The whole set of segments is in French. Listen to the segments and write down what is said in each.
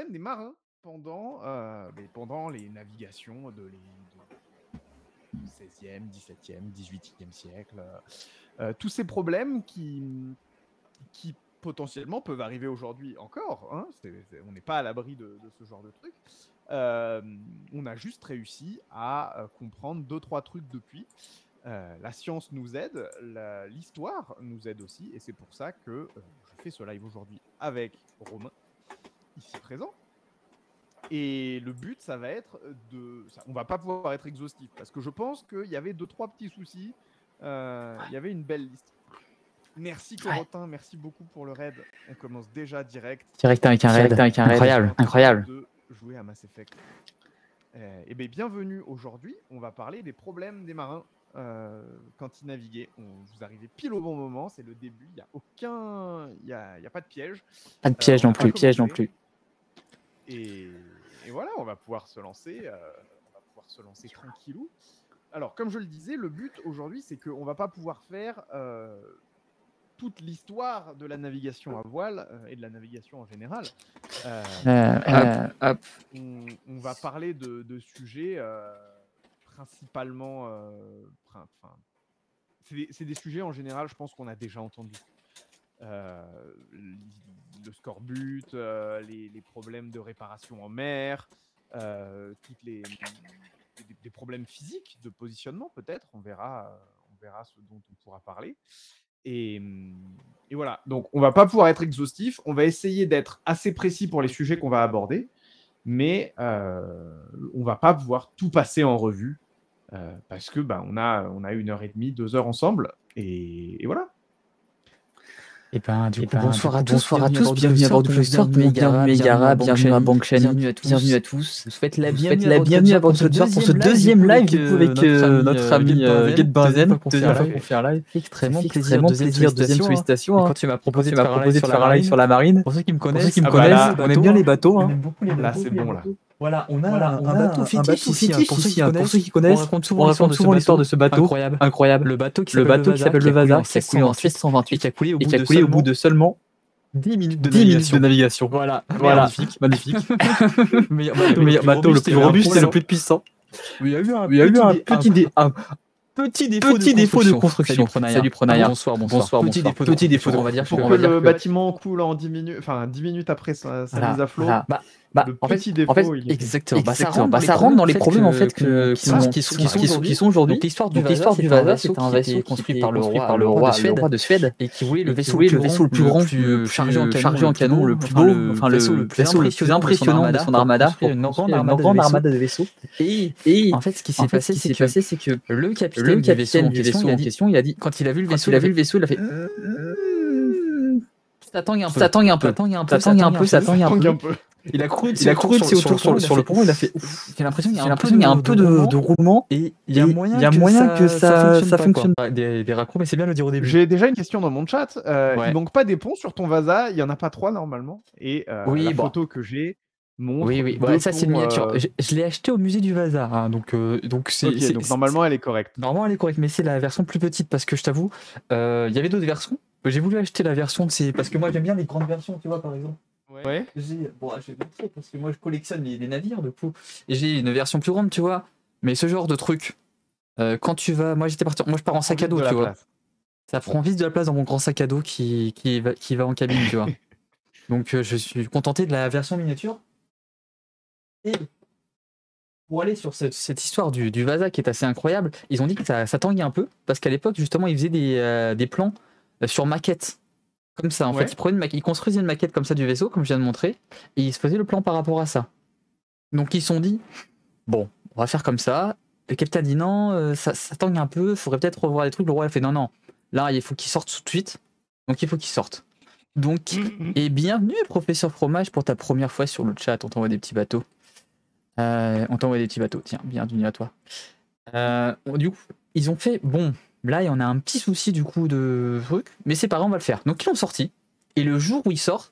problèmes des marins pendant les navigations de 16e, 17e, 18e siècle. Tous ces problèmes qui potentiellement peuvent arriver aujourd'hui encore. Hein, on n'est pas à l'abri de ce genre de truc. On a juste réussi à comprendre 2-3 trucs depuis. La science nous aide, l'histoire nous aide aussi, et c'est pour ça que je fais ce live aujourd'hui avec Romain, ici présent. Et le but, ça va être on va pas pouvoir être exhaustif, parce que je pense qu'il y avait 2-3 petits soucis. Il y avait une belle liste. Merci Corotin, merci beaucoup pour le raid. On commence déjà direct. Direct avec un raid. Incroyable, incroyable. De jouer à Mass Effect. Et bien, bienvenue aujourd'hui. On va parler des problèmes des marins quand ils naviguaient. Vous arrivez pile au bon moment. C'est le début. Il y a pas de piège. Pas de piège non plus. Et voilà, on va pouvoir se lancer. Tranquillou. Alors, comme je le disais, le but aujourd'hui, c'est qu'on va pas pouvoir faire toute l'histoire de la navigation à voile et de la navigation en général. On va parler de sujets principalement... c'est des sujets en général, je pense qu'on a déjà entendu. Le scorbut, les problèmes de réparation en mer, des problèmes physiques de positionnement peut-être, on verra ce dont on pourra parler. Et voilà, donc on va pas pouvoir être exhaustif, on va essayer d'être assez précis pour les sujets qu'on va aborder, mais on va pas pouvoir tout passer en revue parce que on a 1h30, 2 heures ensemble, et voilà. Et du coup, bonsoir à tous, bienvenue à bord du Cluster, bienvenue Megara, bienvenue à Bankshani, bienvenue à tous. Je vous souhaite la bienvenue à bord du Cluster pour ce deuxième live du coup avec notre ami Getbenzen, deuxième fois pour faire live. Extrêmement plaisir, deuxième sollicitation. Quand tu m'as proposé de faire un live sur la marine, pour ceux qui me connaissent, on aime bien les bateaux. Là, c'est bon là. Voilà, on a un bateau fétiche ici, pour ceux qui connaissent, on raconte souvent l'histoire de ce bateau, incroyable. Le bateau qui s'appelle le Vasa, qui a coulé en 1628, qui a coulé au bout de seulement 10 minutes de navigation. Voilà, magnifique. Meilleur bateau, le plus robuste et le plus puissant. Il y a eu un petit défaut de construction. Salut Pronaya. Bonsoir. Petit défaut, on va dire. Pour que le bâtiment coule en 10 minutes, enfin 10 minutes après sa mise à flot. En fait, exactement. Ça rentre dans les problèmes en fait qui sont aujourd'hui. Donc l'histoire du Vasa, c'est un vaisseau construit par le roi de Suède et qui voulait le vaisseau le plus grand, chargé en canon, le plus beau, enfin le vaisseau le plus impressionnant de son armada, une grande armada de vaisseaux. Et en fait, ce qui s'est passé, c'est que le capitaine du vaisseau en question, il a dit, quand il a vu le vaisseau, il a fait ça tangue un peu. Il a cru sur le pont, il a fait j'ai l'impression qu'il y a un peu de roulement et il y a moyen que ça fonctionne pas. Des raccourcis, mais c'est bien de le dire au début. J'ai déjà une question dans mon chat. Il manque pas des ponts sur ton Vasa, il y en a pas 3 normalement. Et la photo que j'ai montre. Oui. Ça c'est une miniature. Je l'ai acheté au musée du Vasa, donc c'est. Donc normalement elle est correcte. Normalement elle est correcte, mais c'est la version plus petite parce que je t'avoue, il y avait d'autres versions. J'ai voulu acheter la version de ces parce que moi j'aime bien les grandes versions, tu vois par exemple. Ouais. Je vais montrer parce que moi je collectionne les navires du coup. Et j'ai une version plus grande, tu vois. Mais ce genre de truc, quand tu vas, moi je pars en sac à dos, tu vois. Ça prend vite de la place dans mon grand sac à dos qui va en cabine, tu vois. Donc je suis contenté de la version miniature. Et pour aller sur cette histoire du Vasa qui est assez incroyable, ils ont dit que ça tanguait un peu parce qu'à l'époque justement ils faisaient des plans sur maquette. Comme ça, en fait, ils construisaient une maquette comme ça du vaisseau, comme je viens de montrer, et ils se faisaient le plan par rapport à ça. Donc ils se sont dit, bon, on va faire comme ça. Le capitaine a dit non, ça tangue un peu, faudrait peut-être revoir les trucs. Le roi a fait non, là il faut qu'il sorte tout de suite. Donc il faut qu'il sorte. Donc, et bienvenue, professeur Fromage, pour ta première fois sur le chat. On t'envoie des petits bateaux. Tiens, bienvenue à toi. Du coup, ils ont fait, bon. Là, il y en a un petit souci du coup de truc, mais c'est pas grave, on va le faire. Donc ils l'ont sorti, et le jour où ils sortent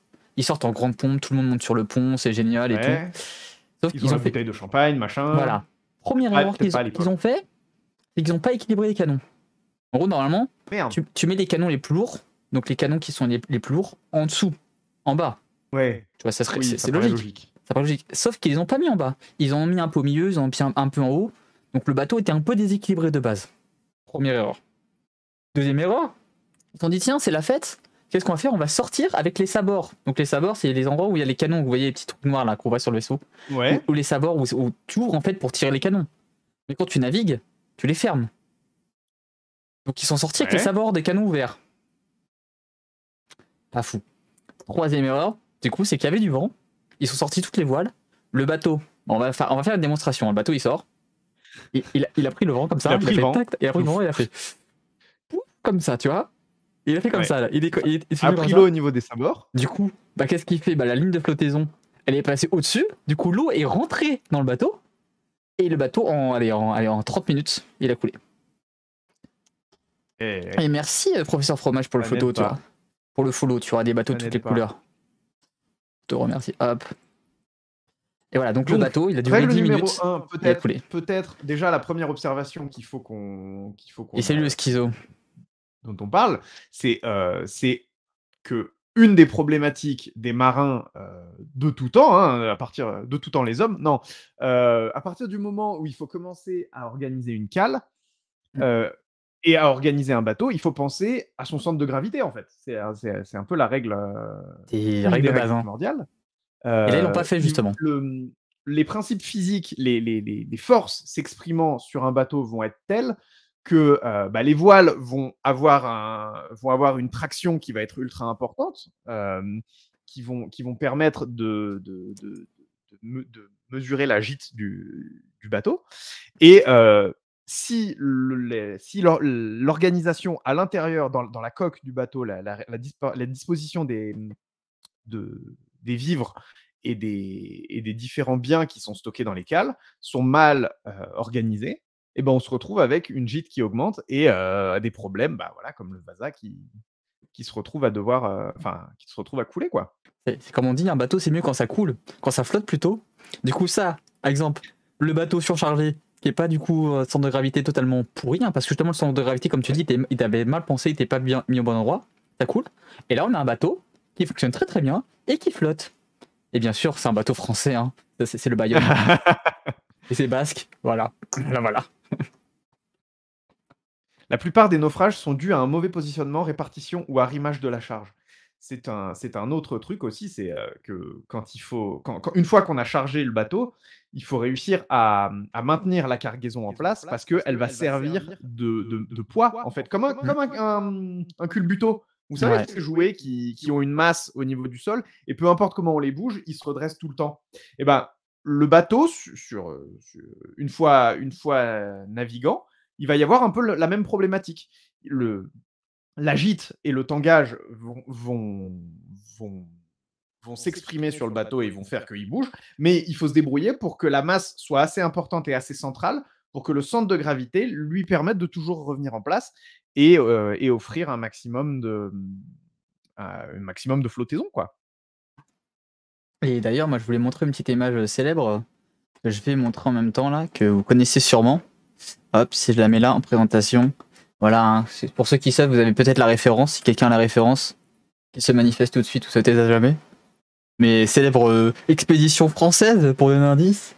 en grande pompe, tout le monde monte sur le pont, c'est génial et tout. Sauf qu'ils ont une bouteille de champagne, machin. Voilà. Première erreur qu'ils ont fait, c'est qu'ils n'ont pas équilibré les canons. En gros, normalement, tu mets les canons les plus lourds, donc les canons qui sont les plus lourds, en dessous, en bas. Ouais. Tu vois, c'est logique. Ça paraît logique. Sauf qu'ils les ont pas mis en bas. Ils en ont mis un peu au milieu, ils en ont mis un peu en haut. Donc le bateau était un peu déséquilibré de base. Première erreur. Deuxième erreur, ils se sont dit tiens, c'est la fête. Qu'est-ce qu'on va faire? On va sortir avec les sabords. Donc les sabords, c'est les endroits où il y a les canons. Vous voyez les petits trucs noirs là qu'on voit sur le vaisseau. Ouais. Ou les sabords où tu ouvres en fait pour tirer les canons. Mais quand tu navigues, tu les fermes. Donc ils sont sortis avec les sabords des canons ouverts. Pas fou. Troisième erreur, du coup, c'est qu'il y avait du vent. Ils sont sortis toutes les voiles. Le bateau, on va faire une démonstration. Le bateau, il sort. Il a pris le vent comme ça. Il a pris le vent, il a fait comme ça, tu vois. Il a fait comme ça. Là. Il a pris l'eau au niveau des sabords. Du coup, qu'est-ce qu'il fait? La ligne de flottaison, elle est passée au-dessus. Du coup, l'eau est rentrée dans le bateau. Et le bateau, en 30 minutes, il a coulé. Et merci, professeur Fromage, pour le photo, tu vois. Pour le follow, tu auras des bateaux de toutes les couleurs. Je te remercie. Hop. Et voilà, donc le bateau, il a duré 10 minutes. Peut-être déjà la première observation qu'il faut qu'on. Et salut le schizo. Dont on parle, c'est que une des problématiques des marins de tout temps, à partir de tout temps les hommes, non, à partir du moment où il faut commencer à organiser une cale et à organiser un bateau, il faut penser à son centre de gravité en fait. C'est un peu la règle. C'est la règle de base. Primordiale. Et là, ils l'ont pas fait justement. Les principes physiques, les forces s'exprimant sur un bateau vont être telles que les voiles vont avoir une traction qui va être ultra importante, qui vont permettre de mesurer la gîte du bateau. Et si l'organisation à l'intérieur, dans la coque du bateau, la disposition des vivres et des différents biens qui sont stockés dans les cales sont mal organisés, et on se retrouve avec une gîte qui augmente et des problèmes, comme le Vasa qui se retrouve à qui se retrouve à couler, quoi. C'est comme on dit, un bateau c'est mieux quand ça coule, quand ça flotte plutôt. Du coup ça, par exemple, le bateau surchargé qui est pas du coup centre de gravité totalement pourri, parce que justement le centre de gravité, comme tu dis, il t'avait mal pensé, il t'était pas bien mis au bon endroit, ça coule. Et là on a un bateau qui fonctionne très très bien et qui flotte. Et bien sûr, c'est un bateau français, c'est le Bayonne. Et c'est basque, voilà. Voilà. La plupart des naufrages sont dus à un mauvais positionnement, répartition ou arrimage de la charge. C'est un autre truc aussi, c'est que une fois qu'on a chargé le bateau, il faut réussir à maintenir la cargaison en place parce qu'elle va servir de poids, en fait, comme un culbuto. Vous savez, ces jouets qui ont une masse au niveau du sol, et peu importe comment on les bouge, ils se redressent tout le temps. Et le bateau, une fois navigant, il va y avoir un peu la même problématique. La gîte et le tangage vont s'exprimer sur le bateau et ils vont faire qu'il bouge, mais il faut se débrouiller pour que la masse soit assez importante et assez centrale pour que le centre de gravité lui permette de toujours revenir en place et offrir un maximum de flottaison, quoi. Et d'ailleurs, moi je voulais montrer une petite image célèbre que je vais montrer en même temps là, que vous connaissez sûrement. Hop, si je la mets là en présentation. Voilà, pour ceux qui savent, vous avez peut-être la référence, si quelqu'un a la référence, qui se manifeste tout de suite ou se taise à jamais. Mais célèbre expédition française, pour donner un indice.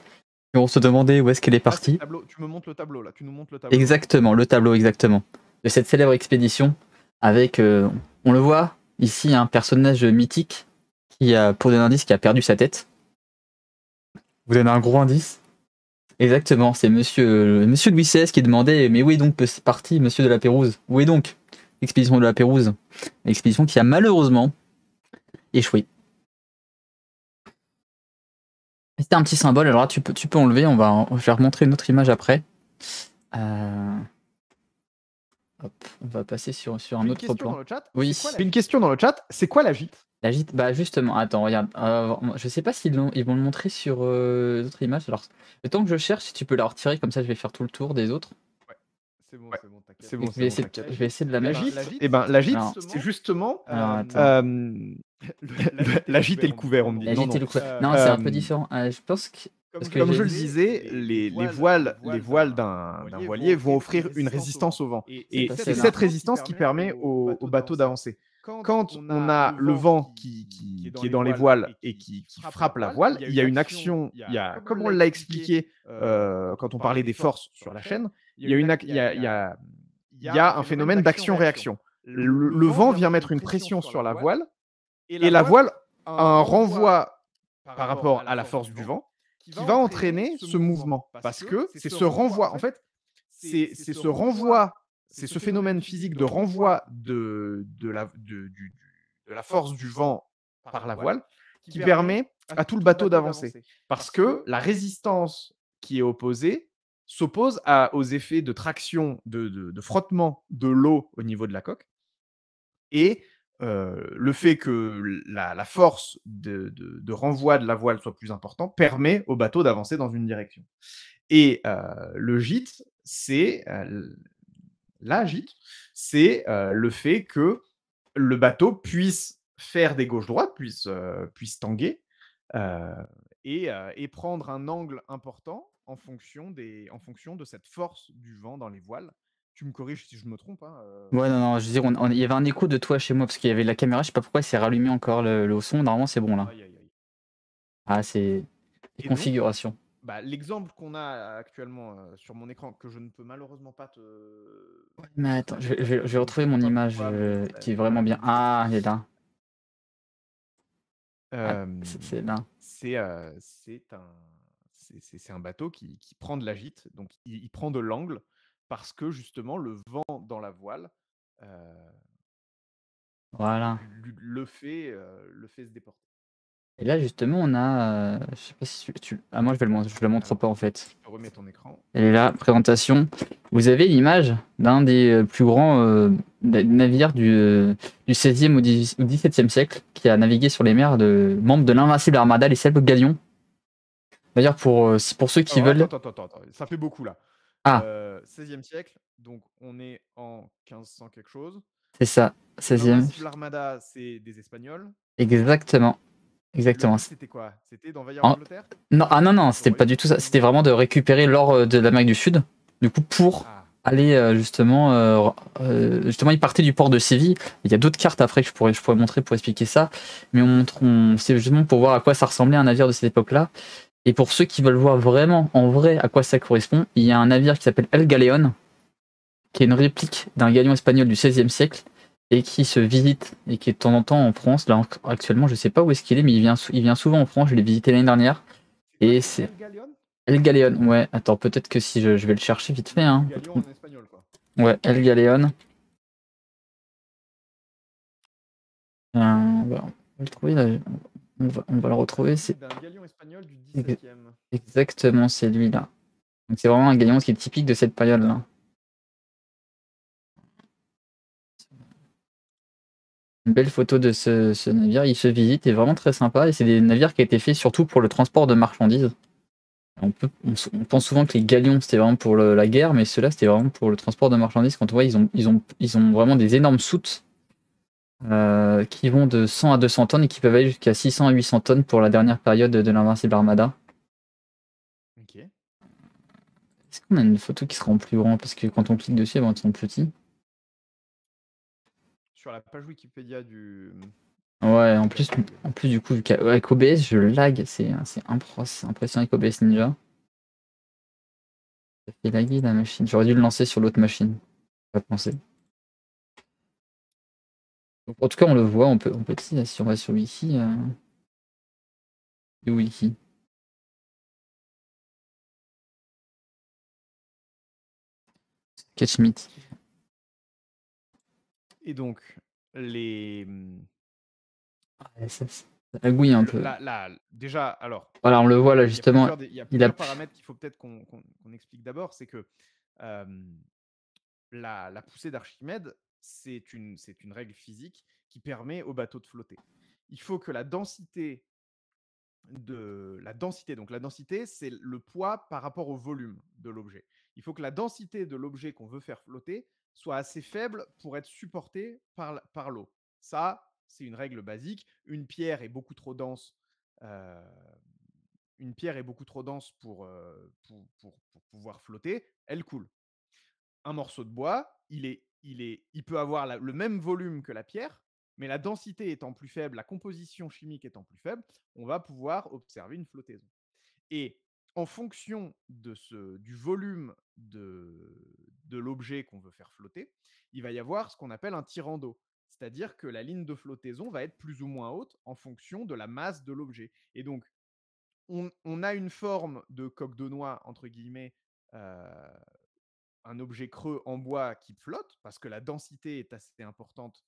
Et on se demandait où est-ce qu'elle est partie. Tu me montres le tableau là, tu nous montres le tableau. Exactement, le tableau exactement. De cette célèbre expédition, avec, on le voit, ici un personnage mythique qui a, pour donner un indice, qui a perdu sa tête. Vous donnez un gros indice. Exactement, c'est monsieur Louis XVI qui demandait mais où est donc parti monsieur de la Pérouse? Où est donc l'expédition de la Pérouse? L'expédition qui a malheureusement échoué. C'était un petit symbole, alors là tu peux enlever, je vais remontrer une autre image après. Hop, on va passer sur un autre plan. Oui, une question dans le chat, c'est quoi la gîte? La gîte, justement, attends, regarde, je sais pas s'ils vont le montrer sur d'autres images. Alors, le temps que je cherche, si tu peux la retirer, comme ça je vais faire tout le tour des autres. Ouais, c'est bon, t'inquiète. Je vais essayer de la mettre. La gîte, c'est justement la gîte et le couvert, on me dit. La gîte et le couvert. Non, c'est un peu différent. Je pense que... Comme je le disais, les voiles d'un voilier vont offrir une résistance au vent. Et c'est cette résistance qui permet au bateau d'avancer. Quand on a le vent qui est dans les voiles et qui frappe la voile, il y a une action, comme on l'a expliqué quand on parlait des forces sur la chaîne, il y a un phénomène d'action-réaction. Le vent vient mettre une pression sur la voile et la voile a un renvoi par rapport à la force du vent qui va entraîner ce mouvement. Parce que c'est ce renvoi, en fait, c'est ce renvoi, c'est ce phénomène physique de renvoi de la force du vent par la voile qui permet à tout le bateau d'avancer. Parce que la résistance qui est opposée s'oppose aux effets de traction, de frottement de l'eau au niveau de la coque. Et le fait que la force de renvoi de la voile soit plus importante permet au bateau d'avancer dans une direction. Et le gîte, c'est la gîte, c'est le fait que le bateau puisse faire des gauches-droites, puisse tanguer et prendre un angle important en fonction de cette force du vent dans les voiles. Tu me corriges si je me trompe. Hein, Ouais, non, je veux dire, il y avait un écho de toi chez moi parce qu'il y avait la caméra, je sais pas pourquoi, il s'est rallumé encore le son. Normalement, c'est bon là. Aïe, aïe, aïe. Ah, c'est des configurations. L'exemple qu'on a actuellement sur mon écran, que je ne peux malheureusement pas te. Ouais, mais attends, je vais retrouver mon image qui est vraiment bien. Ah, elle est là. C'est là. C'est un bateau qui prend de la gîte, donc il prend de l'angle parce que justement le vent dans la voile Voilà. le fait se déporter. Et là, justement, on a. Je sais pas si Ah, moi, je le montre pas en fait. Je remets ton écran. Elle est là, présentation. Vous avez l'image d'un des plus grands navires du 16e au 17e siècle qui a navigué sur les mers de membres de l'invincible armada, les célèbres galions. D'ailleurs, pour ceux qui veulent. Attends, ça fait beaucoup là. Ah. 16e siècle, donc on est en 1500 quelque chose. C'est ça, 16e. L'invincible armada, c'est des Espagnols. Exactement. Exactement. C'était quoi? C'était d'envahir l'Angleterre? Non, non, c'était pas du tout ça. C'était vraiment de récupérer l'or de l'Amérique du Sud. Du coup, pour aller justement, ils partaient du port de Séville. Il y a d'autres cartes après que je pourrais montrer pour expliquer ça. Mais c'est justement pour voir à quoi ça ressemblait un navire de cette époque-là. Et pour ceux qui veulent voir vraiment, en vrai, à quoi ça correspond, il y a un navire qui s'appelle El Galeón, qui est une réplique d'un galion espagnol du XVIe siècle et qui se visite et qui est de temps en temps en France. Là, actuellement, je sais pas où est-ce qu'il est, mais il vient souvent en France. Je l'ai visité l'année dernière. Et c'est El Galeón. Ouais, attends, peut-être que si je vais le chercher vite fait. Hein. Galion en espagnol, quoi. Ouais, El Galeón. On va le trouver là. On va le retrouver. C'est un galion espagnol du 17e. Exactement, c'est lui là. Donc c'est vraiment un galion qui est typique de cette période-là. Une belle photo de ce navire, il se visite, est vraiment très sympa et c'est des navires qui ont été faits surtout pour le transport de marchandises. On pense souvent que les galions c'était vraiment pour la guerre, mais ceux-là c'était vraiment pour le transport de marchandises. Quand on voit, ils ont vraiment des énormes soutes qui vont de 100 à 200 tonnes et qui peuvent aller jusqu'à 600 à 800 tonnes pour la dernière période de l'Invincible Armada. Ok. Est-ce qu'on a une photo qui sera en plus grand? Parce que quand on clique dessus, elles vont être en petit. Sur la page Wikipédia du. Ouais, en plus du coup, avec OBS, je lag, c'est impressionnant avec OBS Ninja. Ça fait laguer la machine. J'aurais dû le lancer sur l'autre machine. Pas penser. Donc, en tout cas, on le voit, on peut si on va sur Wiki. Wiki. Catchmeet. Et donc, les. Ça agouille un peu. Déjà, alors. Voilà, on le voit là justement. Il y a plusieurs paramètres qu'il faut peut-être qu'on explique d'abord. C'est que la poussée d'Archimède, c'est une règle physique qui permet au bateau de flotter. Il faut que la densité, donc la densité, c'est le poids par rapport au volume de l'objet. Il faut que la densité de l'objet qu'on veut faire flotter soit assez faible pour être supportée par l'eau. Ça, c'est une règle basique. Une pierre est beaucoup trop dense. Pour pouvoir flotter, elle coule. Un morceau de bois, il peut avoir le même volume que la pierre, Mais la densité étant plus faible, la composition chimique étant plus faible, on va pouvoir observer une flottaison. Et en fonction du volume de l'objet qu'on veut faire flotter, il va y avoir ce qu'on appelle un tirant d'eau. C'est-à-dire que la ligne de flottaison va être plus ou moins haute en fonction de la masse de l'objet. Et donc, on a une forme de coque de noix, entre guillemets, un objet creux en bois qui flotte, parce que la densité est assez importante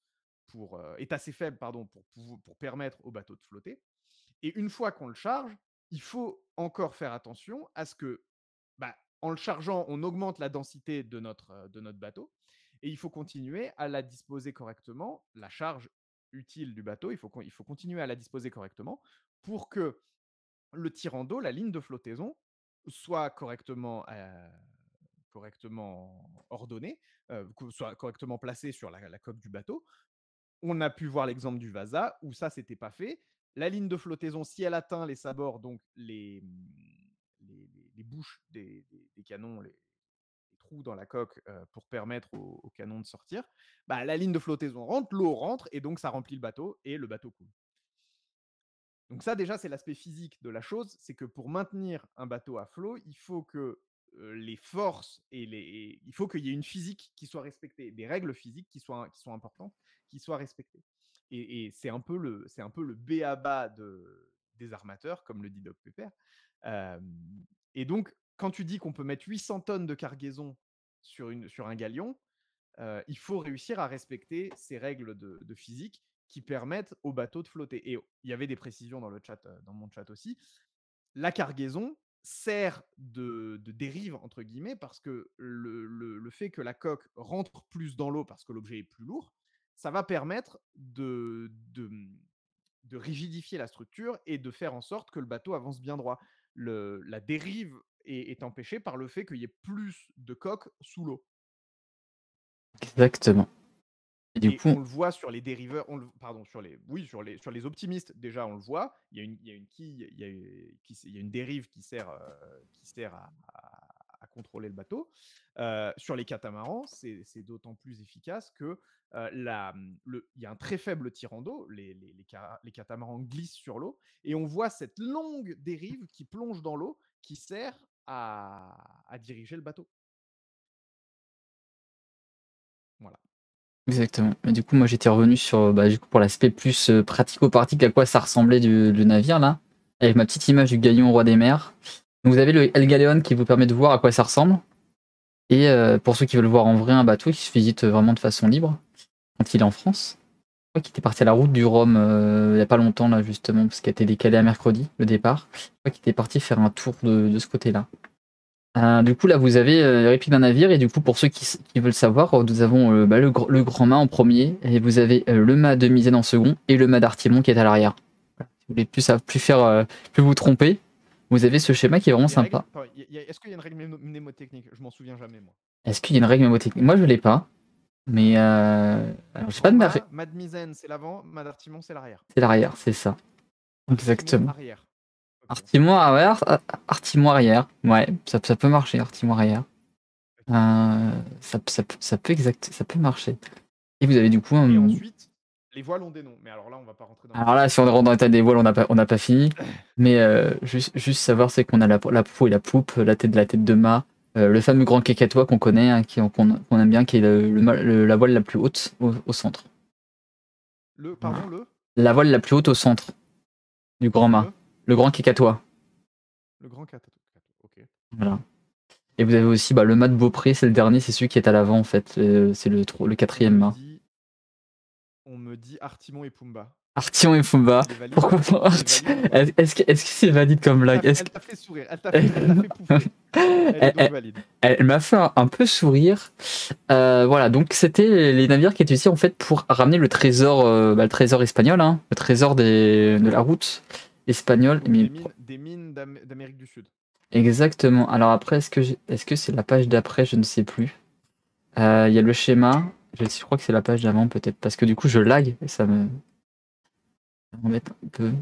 est assez faible pour permettre au bateau de flotter. Et une fois qu'on le charge, il faut encore faire attention à ce que, en le chargeant, on augmente la densité de notre bateau. Et il faut continuer à la disposer correctement, la charge utile du bateau, il faut continuer à la disposer correctement pour que le tirant d'eau, la ligne de flottaison, soit correctement ordonnée, soit correctement placée sur la coque du bateau. On a pu voir l'exemple du Vasa où ça, c'était pas fait. La ligne de flottaison, si elle atteint les sabords, donc les bouches des canons, les trous dans la coque pour permettre au canon de sortir, la ligne de flottaison rentre, l'eau rentre, et donc ça remplit le bateau, et le bateau coule. Donc ça, déjà, c'est l'aspect physique de la chose, c'est que pour maintenir un bateau à flot, il faut que les forces il faut qu'il y ait une physique qui soit respectée, des règles physiques qui sont importantes, qui soient respectées. Et c'est un peu le b.a.-ba des armateurs, comme le dit Doc Pepper. Et donc, quand tu dis qu'on peut mettre 800 tonnes de cargaison sur un galion, il faut réussir à respecter ces règles de physique qui permettent au bateau de flotter. Et il y avait des précisions dans le chat, dans mon chat aussi. La cargaison sert de dérive, entre guillemets, parce que le fait que la coque rentre plus dans l'eau parce que l'objet est plus lourd, ça va permettre de rigidifier la structure et de faire en sorte que le bateau avance bien droit. La dérive est empêchée par le fait qu'il y ait plus de coques sous l'eau. Exactement. Et du coup, on le voit sur les dériveurs, sur les optimistes, déjà on le voit, il y a une quille, il y a une dérive qui sert à contrôler le bateau. Sur les catamarans, c'est d'autant plus efficace que il y a un très faible tirant d'eau, les catamarans glissent sur l'eau, et on voit cette longue dérive qui plonge dans l'eau, qui sert à diriger le bateau. Voilà. Exactement. Mais du coup, moi j'étais revenu sur pour l'aspect plus pratico-pratique, à quoi ça ressemblait le navire là, avec ma petite image du galion roi des mers. Donc, vous avez le El Galeon qui vous permet de voir à quoi ça ressemble. Et pour ceux qui veulent voir en vrai un bateau qui se visite vraiment de façon libre, quand il est en France. Je crois qu'il était parti à la route du Rhum il n'y a pas longtemps là justement, parce qu'il a été décalé à mercredi le départ. Je crois qu'il était parti faire un tour de ce côté-là. Du coup, là, vous avez les répliques d'un navire, et du coup, pour ceux qui veulent savoir, nous avons le grand mât en premier, et vous avez le mât de misaine en second, et le mât d'artimon qui est à l'arrière. Voilà. Si vous voulez plus vous tromper, vous avez ce schéma qui est vraiment sympa. Est-ce qu'il y a une règle mnémotechnique? Je m'en souviens jamais, moi. Est-ce qu'il y a une règle mnémotechnique? Moi, je l'ai pas. Mais alors, j'ai pas de mât de misaine, c'est l'avant, mât d'artimon, c'est l'arrière. C'est l'arrière, c'est ça. Exactement. Arrière. Artimon arrière, artimon arrière. Ouais, ça peut marcher, artimon arrière. Ça peut marcher. Et vous avez du coup Et ensuite, les voiles ont des noms. Mais alors là, on va pas rentrer dans. Alors là, si on rentre dans l'état des voiles, on n'a pas fini. Mais juste savoir, c'est qu'on a la proue et la poupe, la tête de mât, le fameux grand quécatois qu'on connaît, hein, qu'on aime bien, qui est la voile la plus haute au centre. La voile la plus haute au centre du grand mât. Le grand quécatois. Le grand quécatois, ok. Voilà. Et vous avez aussi le mât de Beaupré, c'est le dernier, c'est celui qui est à l'avant en fait. C'est le quatrième mât. On me dit Artimon et Pumba. Artimon et Pumba. Pourquoi pas? Est-ce que c'est valide comme blague? Elle t'a fait sourire, elle t'a fait pouffer. Elle est donc valide. Elle m'a fait un peu sourire. Voilà, donc c'était les navires qui étaient ici en fait pour ramener le trésor espagnol, hein, le trésor de la route espagnole. Des mines d'Amérique du Sud. Exactement. Alors après, est-ce que c'est la page d'après? Je ne sais plus. Il y a le schéma. Je crois que c'est la page d'avant peut-être, parce que du coup je lag et ça m'embête un peu.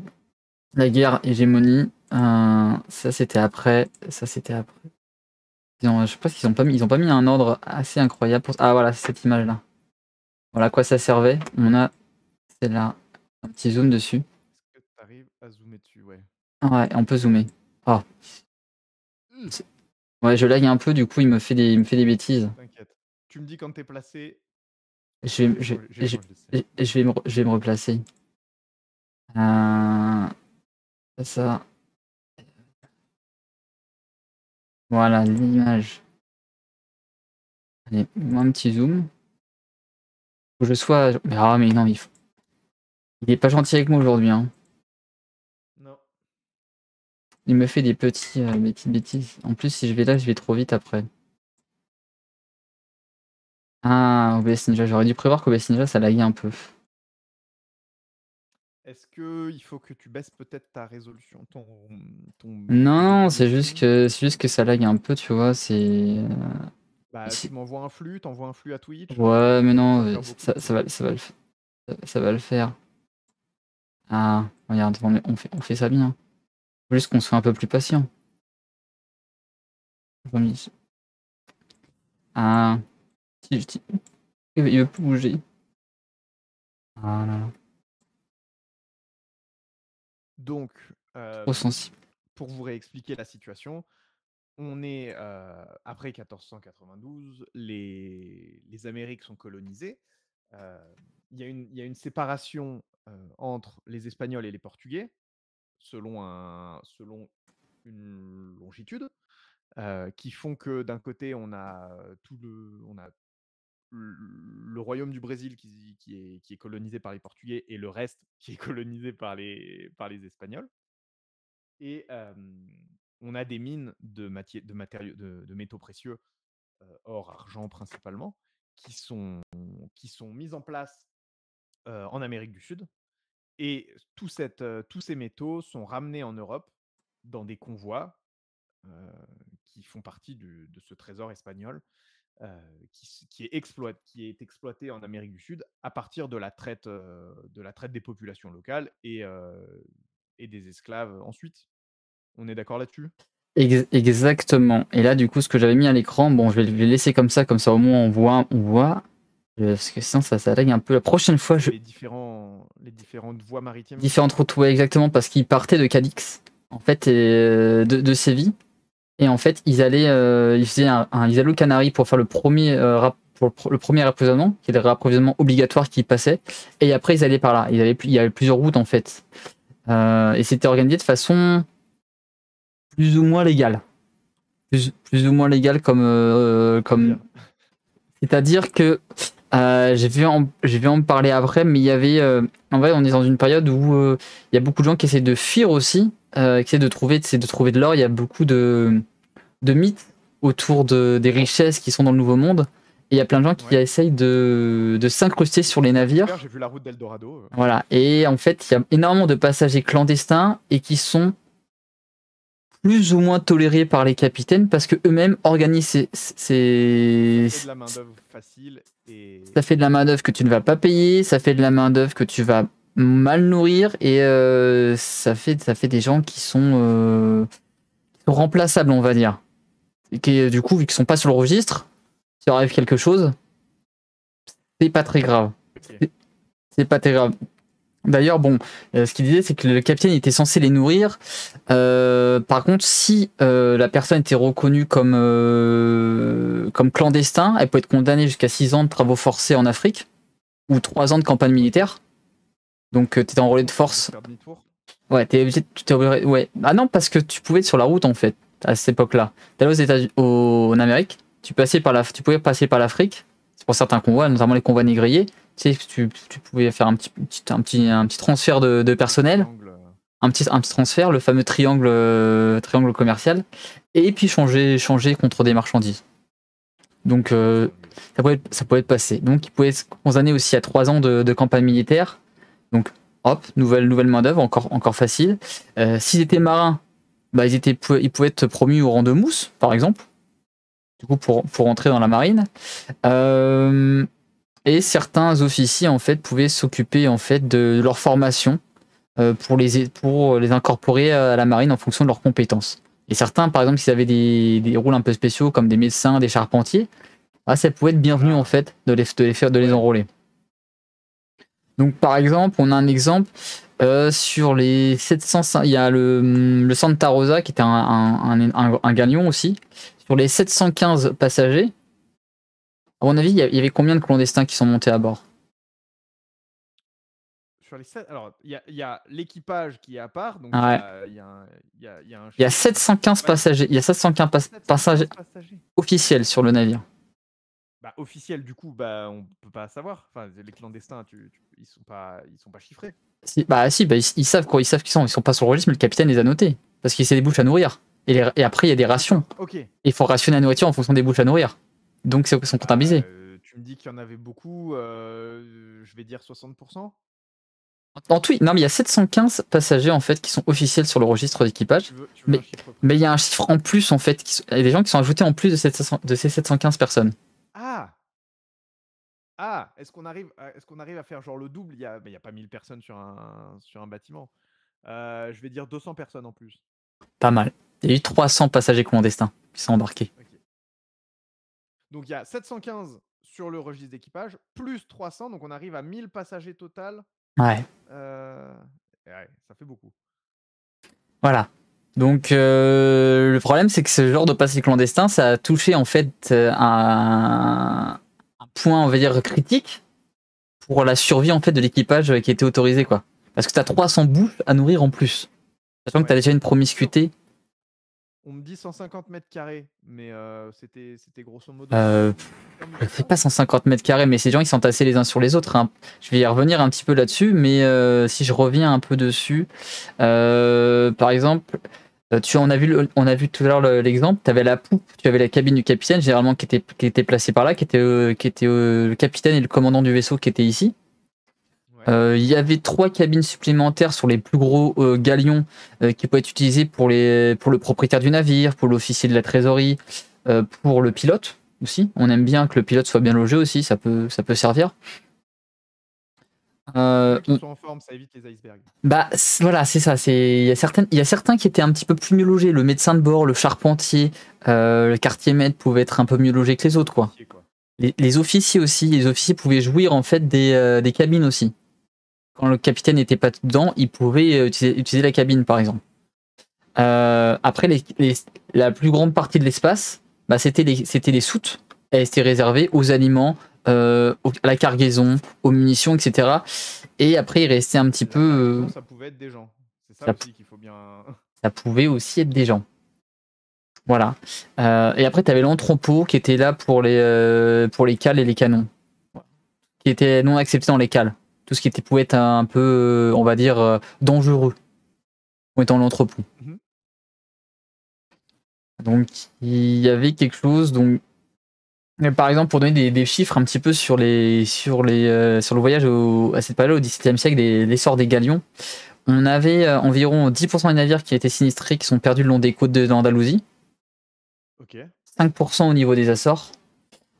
La guerre hégémonie. Ça c'était après. Je pense qu'ils ont pas mis un ordre assez incroyable pour. Ah voilà, c'est cette image là. Voilà à quoi ça servait. On a C'est là. Un petit zoom dessus. Est-ce que tu arrives à zoomer dessus? Ouais. Ouais, on peut zoomer. Oh. Ouais, je lag un peu, du coup, il me fait des bêtises. T'inquiète. Tu me dis quand t'es placé. Je vais me replacer. Ça. Voilà, l'image. Allez, un petit zoom. Faut que je sois... Ah, mais non, il est pas gentil avec moi aujourd'hui. Hein. Non. Il me fait des petites bêtises. En plus, si je vais là, je vais trop vite après. Ah, OBS Ninja. J'aurais dû prévoir qu'OBS Ninja, ça laguait un peu. Est-ce qu'il faut que tu baisses peut-être ta résolution, ton Non, c'est juste que ça lag un peu, tu vois. C'est... Bah, tu m'envoies un flux, t'envoies un flux à Twitch. Ouais, mais non, ça va le faire. Ah, regarde, on fait ça bien. Faut juste qu'on soit un peu plus patient. Ah, il veut plus bouger. Voilà. Donc, Trop sensible. pour vous réexpliquer la situation, on est après 1492, les Amériques sont colonisées. Il y a une séparation entre les Espagnols et les Portugais selon une longitude qui font que d'un côté on a le royaume du Brésil qui est colonisé par les Portugais et le reste qui est colonisé par les Espagnols. Et on a des mines de métaux précieux, or, argent principalement, qui sont mises en place en Amérique du Sud. Et tous ces métaux sont ramenés en Europe dans des convois qui font partie de ce trésor espagnol qui est exploité en Amérique du Sud à partir de la traite des populations locales et des esclaves ensuite. On est d'accord là-dessus? Exactement. Et là, du coup, ce que j'avais mis à l'écran, bon, je vais le laisser comme ça au moins on voit. Parce que sinon, ça lag un peu. La prochaine fois, les différentes voies maritimes. Différentes routes, ouais, exactement, parce qu'ils partaient de Cadix, en fait, et, de Séville. Et en fait, ils allaient aux Canaries pour faire le premier approvisionnement, qui est le réapprovisionnement obligatoire qui passait. Et après, ils allaient par là. Il y avait plusieurs routes, en fait. Et c'était organisé de façon plus ou moins légale. Plus ou moins légale comme... C'est-à-dire que je vais en parler après, mais il y avait... en vrai, on est dans une période où il y a beaucoup de gens qui essaient de fuir aussi, qui essaient de trouver de l'or. Il y a beaucoup de mythes autour des richesses qui sont dans le Nouveau Monde. Et il y a plein de gens qui essayent de s'incruster sur les navires. J'ai vu la route d'Eldorado. Voilà. Et en fait, il y a énormément de passagers clandestins et qui sont plus ou moins tolérés par les capitaines parce que eux-mêmes organisent Ça fait de la main-d'œuvre facile. Ça fait de la main-d'œuvre que tu ne vas pas payer, ça fait de la main-d'œuvre que tu vas mal nourrir et ça fait des gens qui sont remplaçables, on va dire. Et qui, du coup, vu qu'ils sont pas sur le registre, s'il arrive quelque chose, c'est pas très grave. Okay. C'est pas très grave. D'ailleurs, bon, ce qu'il disait, c'est que le capitaine était censé les nourrir. Par contre, si la personne était reconnue comme clandestin, elle peut être condamnée jusqu'à 6 ans de travaux forcés en Afrique ou 3 ans de campagne militaire. Donc, tu étais en relais de force. Ouais, t'es obligé. Ouais. Ah non, parce que tu pouvais être sur la route en fait à cette époque-là. T'allais aux États-Unis, en Amérique, tu pouvais passer par l'Afrique. C'est pour certains convois, notamment les convois négriers. Tu sais, tu pouvais faire un petit transfert de personnel, un petit transfert, le fameux triangle commercial, et puis changer contre des marchandises. Donc ça pouvait être passé. Donc il pouvait être condamné aussi à 3 ans de campagne militaire. Donc hop, nouvelle main d'œuvre, encore facile. S'ils étaient marins, bah, ils pouvaient être promus au rang de mousse, par exemple. Du coup, pour entrer dans la marine. Et certains officiers en fait pouvaient s'occuper en fait de leur formation pour les incorporer à la marine en fonction de leurs compétences. Et certains, par exemple, s'ils avaient des rôles un peu spéciaux comme des médecins, des charpentiers, ça pouvait être bienvenu en fait de les enrôler. Donc par exemple, on a un exemple sur les 705, il y a le Santa Rosa qui était un galion aussi. Sur les 715 passagers, à mon avis, il y avait combien de clandestins qui sont montés à bord? Sur les 7... Alors, il y a l'équipage qui est à part, donc Ouais. il y a un Il y a 715 passagers, il y a 715 passagers officiels sur le navire. Bah, officiel, du coup, bah, on peut pas savoir. Enfin, les clandestins, ils sont pas chiffrés. Bah, ils savent quoi, ils savent qu'ils sont pas sur le registre, mais le capitaine les a notés parce qu'il sait des bouches à nourrir. Et après, il y a des rations. Ok. Il faut rationner la nourriture en fonction des bouches à nourrir. Donc, ils sont comptabilisés. Tu me dis qu'il y en avait beaucoup, je vais dire 60%. En tout, non, mais il y a 715 passagers en fait qui sont officiels sur le registre d'équipage. Mais il y a un chiffre en plus en fait. Il y a des gens qui sont ajoutés en plus de ces 715 personnes. Est-ce qu'on arrive à faire genre le double? Il y a pas 1000 personnes sur un bâtiment. Je vais dire 200 personnes en plus. Pas mal. Il y a eu 300 passagers clandestins qui sont embarqués. Okay. Donc il y a 715 sur le registre d'équipage, plus 300, donc on arrive à 1000 passagers total. Ouais. Ouais, ça fait beaucoup. Voilà. Donc le problème, c'est que ce genre de passage clandestin, ça a touché en fait un point, on va dire, critique pour la survie en fait de l'équipage qui était autorisé, quoi. Parce que tu as 300 bouches à nourrir en plus. Sachant que tu as déjà une promiscuité. On me dit 150 mètres carrés, mais c'était grosso modo. Je sais pas 150 mètres carrés, mais ces gens ils sont tassés les uns sur les autres. Hein. Je vais y revenir un petit peu là-dessus, mais si je reviens un peu dessus, par exemple, on a vu tout à l'heure l'exemple. Tu avais la poupe, tu avais la cabine du capitaine, généralement qui était placée par là, qui était le capitaine et le commandant du vaisseau qui étaient ici. Il y avait 3 cabines supplémentaires sur les plus gros galions qui pouvaient être utilisées pour le propriétaire du navire, pour l'officier de la trésorerie, pour le pilote aussi. On aime bien que le pilote soit bien logé aussi, ça peut servir. Qu'ils soient en forme, ça évite les icebergs. Bah voilà, c'est ça. Il y a certains qui étaient un petit peu plus mieux logés. Le médecin de bord, le charpentier, le quartier maître pouvaient être un peu mieux logés que les autres, quoi. Les officiers aussi, les officiers pouvaient jouir en fait des cabines aussi. Quand le capitaine n'était pas dedans, il pouvait utiliser la cabine, par exemple. Après, la plus grande partie de l'espace, bah, c'était les soutes. Elles étaient réservées aux aliments, à la cargaison, aux munitions, etc. Et après, il restait un petit peu... Ça pouvait être des gens. C'est ça aussi qu'il faut bien... Ça pouvait aussi être des gens. Voilà. Et après, tu avais l'entrepôt qui était là pour les cales et les canons. Qui était non accepté dans les cales. Tout ce qui pouvait être un peu, on va dire, dangereux. En étant l'entrepôt. Donc, il y avait quelque chose. Donc, par exemple, pour donner des chiffres un petit peu sur le voyage à cette période, au XVIIe siècle, l'essor des galions, on avait environ 10% des navires qui étaient sinistrés, qui sont perdus le long des côtes d'Andalousie. 5% au niveau des Açores.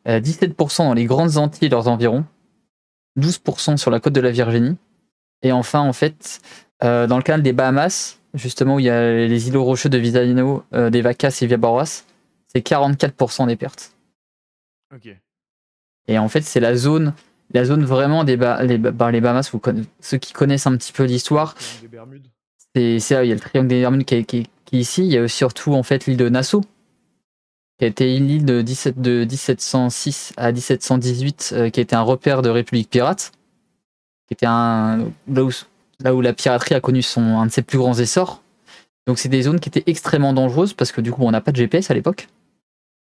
17% dans les grandes Antilles et leurs environs. 12% sur la côte de la Virginie. Et enfin, en fait, dans le canal des Bahamas, justement où il y a les îlots rocheux de Visayno, des Vacas et Villabaroas, c'est 44% des pertes. Et en fait, c'est la zone vraiment des les Bahamas. Ceux qui connaissent un petit peu l'histoire, c'est là, il y a le triangle des Bermudes qui est ici. Il y a aussi surtout en fait l'île de Nassau, qui a été une île de 1706 à 1718, qui a été un repère de république pirate, qui était là où la piraterie a connu un de ses plus grands essors. Donc c'est des zones qui étaient extrêmement dangereuses parce que du coup on n'a pas de GPS à l'époque.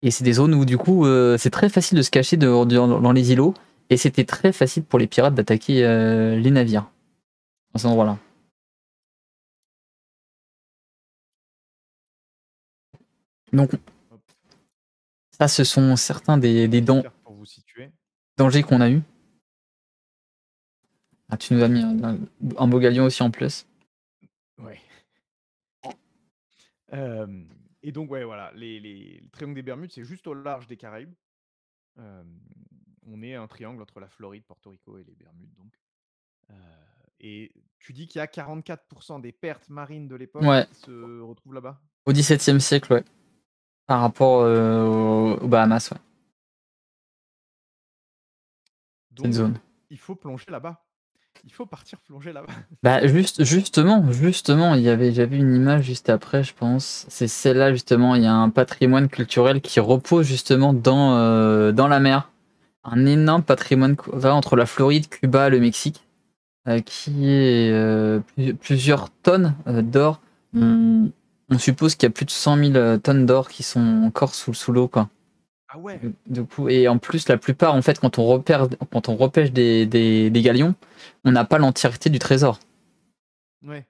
Et c'est des zones où du coup c'est très facile de se cacher dans les îlots. Et c'était très facile pour les pirates d'attaquer les navires à cet endroit-là. Donc ça, ce sont certains des dangers qu'on a eu. Ah, tu nous as mis un beau galion aussi en plus. Ouais. Et donc, ouais, voilà, le triangle des Bermudes, c'est juste au large des Caraïbes. On est un triangle entre la Floride, Porto Rico et les Bermudes, donc. Et tu dis qu'il y a 44% des pertes marines de l'époque qui se retrouvent là-bas? Au XVIIe siècle, ouais. Par rapport aux Bahamas, ouais. Donc, zone. Il faut plonger là-bas. Il faut partir plonger là-bas. Bah justement, j'avais une image juste après, je pense. C'est celle-là justement. Il y a un patrimoine culturel qui repose justement dans la mer. Un énorme patrimoine entre la Floride, Cuba, le Mexique, qui est plusieurs tonnes d'or. On suppose qu'il y a plus de 100 000 tonnes d'or qui sont encore sous l'eau, quoi. Ah ouais. Du coup, et en plus, la plupart, en fait, quand on repêche des galions, on n'a pas l'entièreté du trésor. Ouais.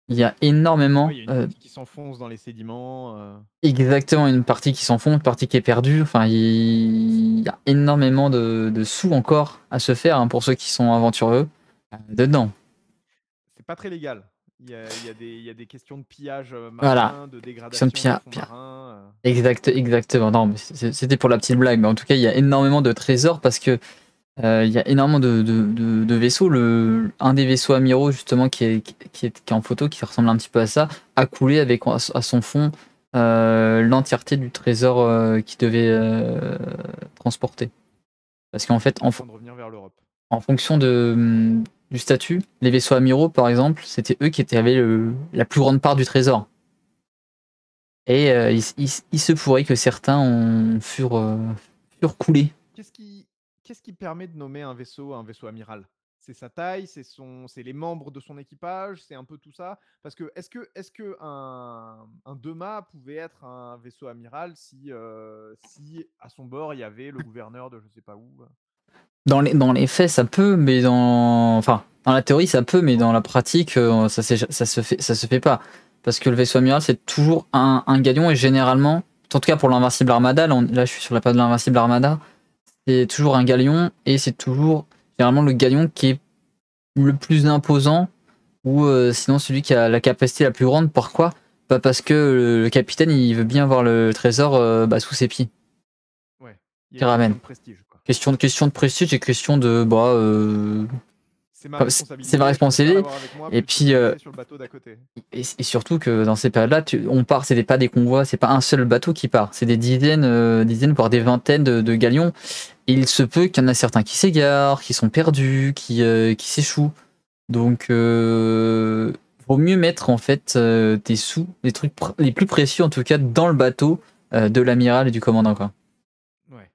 Il y a énormément. Il y a une partie qui s'enfonce dans les sédiments. Exactement, une partie qui s'enfonce, une partie qui est perdue. Enfin, il y a énormément de sous encore à se faire, hein, pour ceux qui sont aventureux dedans. C'est pas très légal. Il y a des questions de pillage marin, Voilà. de dégradation des fonds marins. Exactement. Non, mais c'était pour la petite blague. Mais en tout cas, il y a énormément de trésors parce que il y a énormément de vaisseaux. Un des vaisseaux amiraux, justement, qui est en photo, qui ressemble un petit peu à ça, a coulé avec à son fond l'entièreté du trésor qu'il devait transporter. Parce qu'en fait, de revenir vers l'Europe. En fonction du statut, les vaisseaux amiraux, par exemple, c'était eux qui avaient la plus grande part du trésor. Et il se pourrait que certains furent coulés. Qu'est-ce qui permet de nommer un vaisseau amiral? C'est sa taille, c'est les membres de son équipage, c'est un peu tout ça. Parce que est-ce que un Dema pouvait être un vaisseau amiral si à son bord il y avait le gouverneur de je sais pas où? Dans les faits, ça peut, mais dans la théorie, ça peut, mais dans la pratique, ça se fait pas. Parce que le vaisseau amiral, c'est toujours un galion, et généralement, en tout cas pour l'Invincible Armada, là je suis sur la page de l'Invincible Armada, c'est toujours un galion, et c'est toujours généralement le galion qui est le plus imposant, ou sinon celui qui a la capacité la plus grande. Pourquoi? Parce que le capitaine, il veut bien voir le trésor sous ses pieds. Ouais. Qui ramène. Question de prestige et question de c'est ma responsabilité. Et puis sur le bateau d'à côté. Et surtout que dans ces périodes-là, on part, c'est pas des convois, c'est pas un seul bateau qui part, c'est des dizaines voire des vingtaines de galions. Et il se peut qu'il y en a certains qui s'égarent, qui sont perdus, qui s'échouent. Donc vaut mieux mettre en fait des sous, les trucs les plus précieux en tout cas dans le bateau de l'amiral et du commandant, quoi. Ouais.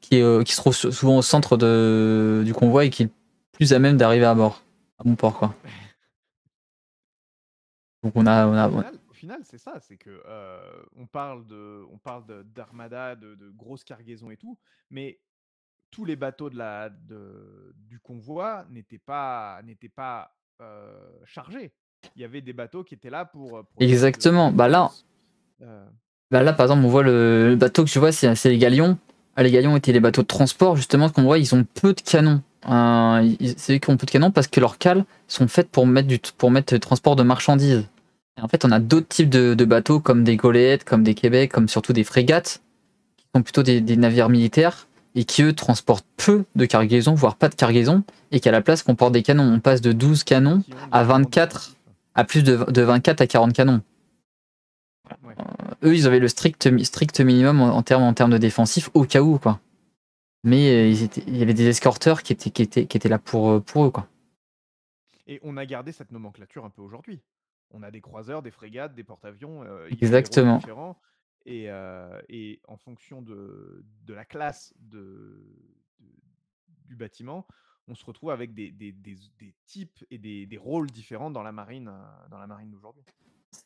Qui se trouve souvent au centre du convoi et qui est plus à même d'arriver à bord, à bon port, quoi. Donc Au final, c'est ça, c'est que on parle d'armada, de grosses cargaisons et tout, mais tous les bateaux du convoi n'étaient pas chargés. Il y avait des bateaux qui étaient là pour exactement. Là, par exemple, on voit le bateau que je vois, c'est les galions. Les galions étaient les bateaux de transport, justement, qu'on voit, ils ont peu de canons. C'est eux qui ont peu de canons parce que leurs cales sont faites pour mettre le transport de marchandises. Et en fait, on a d'autres types de bateaux, comme des goélettes, comme des Québec, comme surtout des frégates, qui sont plutôt des navires militaires, et qui, eux, transportent peu de cargaison, voire pas de cargaison, et qu'à la place qu'on porte des canons. On passe de 12 canons à 24, à plus de 24 à 40 canons. Ouais. Eux, ils avaient le strict minimum en termes de défensif, au cas où, quoi. Mais il y avait des escorteurs qui étaient là pour eux, quoi. Et on a gardé cette nomenclature un peu aujourd'hui. On a des croiseurs, des frégates, des porte-avions. Exactement. Différents. Et en fonction de la classe du bâtiment, on se retrouve avec des types et des rôles différents dans la marine d'aujourd'hui.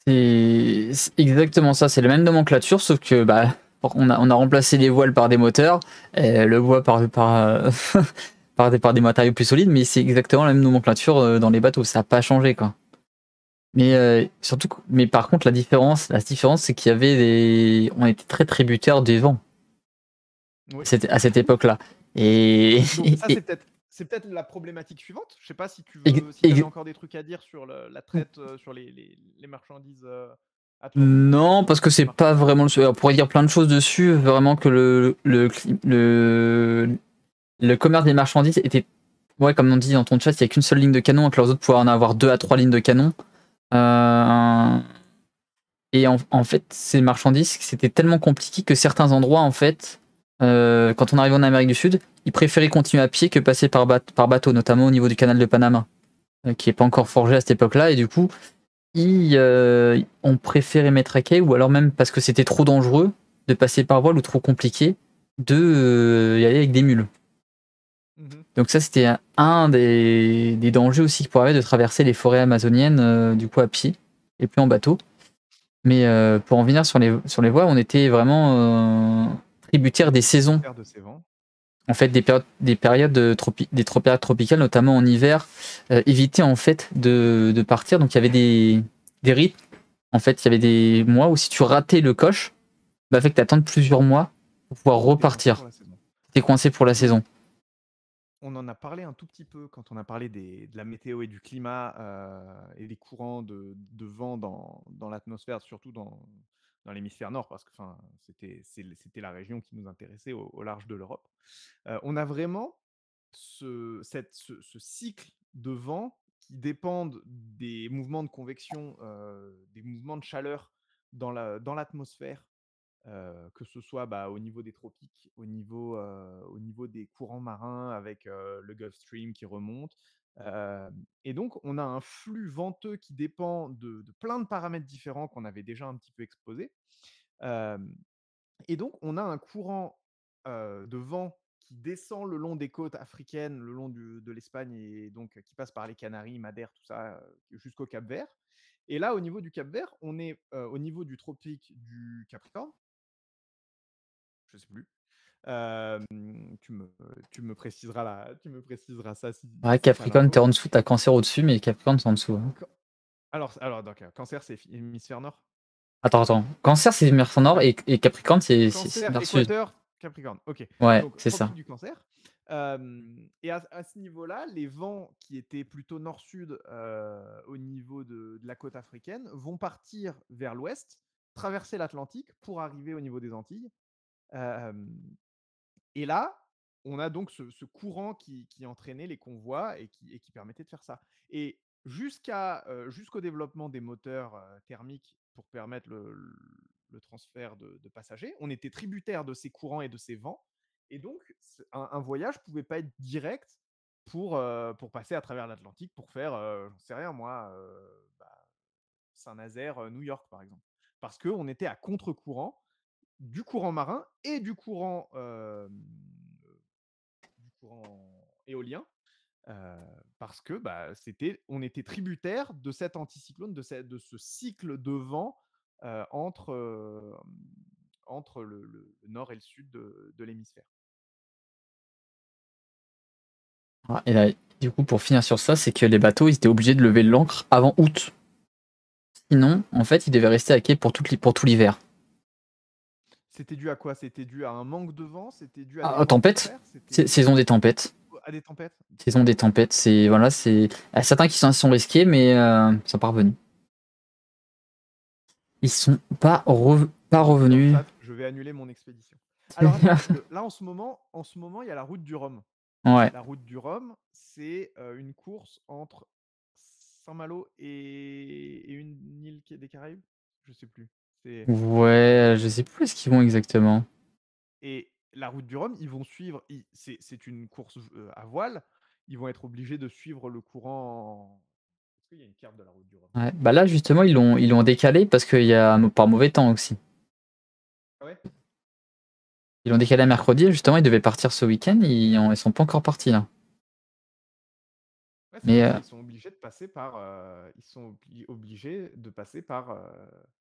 C'est exactement ça, c'est la même nomenclature, sauf que on a remplacé les voiles par des moteurs, et le bois par des matériaux plus solides, mais c'est exactement la même nomenclature dans les bateaux, ça n'a pas changé, quoi. Mais par contre, la différence, c'est qu'il y avait on était très tributaires des vents. Oui. À cette époque-là. Et donc, ça, c'est peut-être la problématique suivante. Je sais pas si tu avais encore des trucs à dire sur la traite, sur les marchandises. Non, parce que c'est pas vraiment on pourrait dire plein de choses dessus. Vraiment que le commerce des marchandises était, ouais, comme on dit dans ton chat, il n'y a qu'une seule ligne de canon, alors que les autres pouvaient en avoir 2 à 3 lignes de canon. Et en fait, ces marchandises, c'était tellement compliqué que certains endroits, en fait, quand on arrivait en Amérique du Sud, ils préféraient continuer à pied que passer par bateau, notamment au niveau du canal de Panama, qui n'est pas encore forgé à cette époque-là. Et du coup, ils ont préféré mettre à quai, ou alors même parce que c'était trop dangereux de passer par voile ou trop compliqué de y aller avec des mules. Donc ça, c'était un des dangers aussi qui pourrait de traverser les forêts amazoniennes du coup à pied et plus en bateau. Mais pour en venir sur les voies, on était vraiment tributaire des saisons. En fait, des périodes tropicales, notamment en hiver, éviter en fait de partir. Donc il y avait des rythmes. En fait, il y avait des mois où si tu ratais le coche, bah fait que t'attends plusieurs mois pour pouvoir repartir. T'es coincé pour la saison. On en a parlé un tout petit peu quand on a parlé de la météo et du climat et des courants de vent dans l'atmosphère, surtout dans l'hémisphère nord, parce que c'était la région qui nous intéressait au large de l'Europe. On a vraiment ce cycle de vent qui dépendent des mouvements de convection, des mouvements de chaleur dans l'atmosphère, que ce soit au niveau des tropiques, au niveau des courants marins avec le Gulf Stream qui remonte. Et donc, on a un flux venteux qui dépend de plein de paramètres différents qu'on avait déjà un petit peu exposés. Et donc, on a un courant de vent qui descend le long des côtes africaines, le long de l'Espagne, et donc qui passe par les Canaries, Madère, tout ça, jusqu'au Cap-Vert. Et là, au niveau du Cap-Vert, on est au niveau du tropique du Capricorne. Je sais plus. Tu me préciseras ça si Ouais, si t'as Capricorne, t'es l'info. en dessous, t'as Cancer au-dessus, mais Capricorne, c'est en dessous. Hein. Alors donc, Cancer, c'est hémisphère nord. Attends. Cancer, c'est hémisphère nord et Capricorne, c'est Cancer, vers sud. Équateur, Capricorne. Ok. Ouais, Donc, c'est tropique ça. du Cancer. Et à ce niveau-là, les vents qui étaient plutôt nord-sud au niveau de la côte africaine vont partir vers l'ouest, traverser l'Atlantique pour arriver au niveau des Antilles. Euh, Et là, on a donc ce courant qui entraînait les convois et qui permettait de faire ça. Et jusqu'au développement des moteurs thermiques pour permettre le transfert de passagers, on était tributaire de ces courants et de ces vents. Et donc, un voyage ne pouvait pas être direct pour passer à travers l'Atlantique, pour faire, j'en sais rien moi, Saint-Nazaire, New York par exemple. Parce qu'on était à contre-courant du courant marin et du courant éolien, parce que on était tributaire de cet anticyclone, de ce cycle de vent entre le nord et le sud de l'hémisphère. Et là, du coup, pour finir sur ça, c'est que les bateaux, ils étaient obligés de lever l'ancre avant août. Sinon, en fait, ils devaient rester à quai pour tout l'hiver. C'était dû à quoi? C'était dû à un manque de vent? C'était dû à des tempêtes. Saison des tempêtes. À des tempêtes. Saison des tempêtes. C'est certains qui sont risqués, mais ils sont pas revenus. Ils sont pas revenus. Je vais annuler mon expédition. Alors là, en ce moment, il y a la route du Rhum. Ouais. La route du Rhum, c'est une course entre Saint-Malo et une île des Caraïbes. Je sais plus. Ouais, je sais plus où est-ce qu'ils vont exactement. Et la route du Rhum, ils vont suivre. C'est une course à voile. Ils vont être obligés de suivre le courant. Est-ce qu'il y a une carte de la route du Rhum? Ouais. Bah là, justement, ils l'ont décalé parce qu'il y a par mauvais temps aussi. Ouais. Ils l'ont décalé à mercredi. Justement, ils devaient partir ce week-end. Ils sont pas encore partis là. Ouais, mais ils sont obligés de passer par,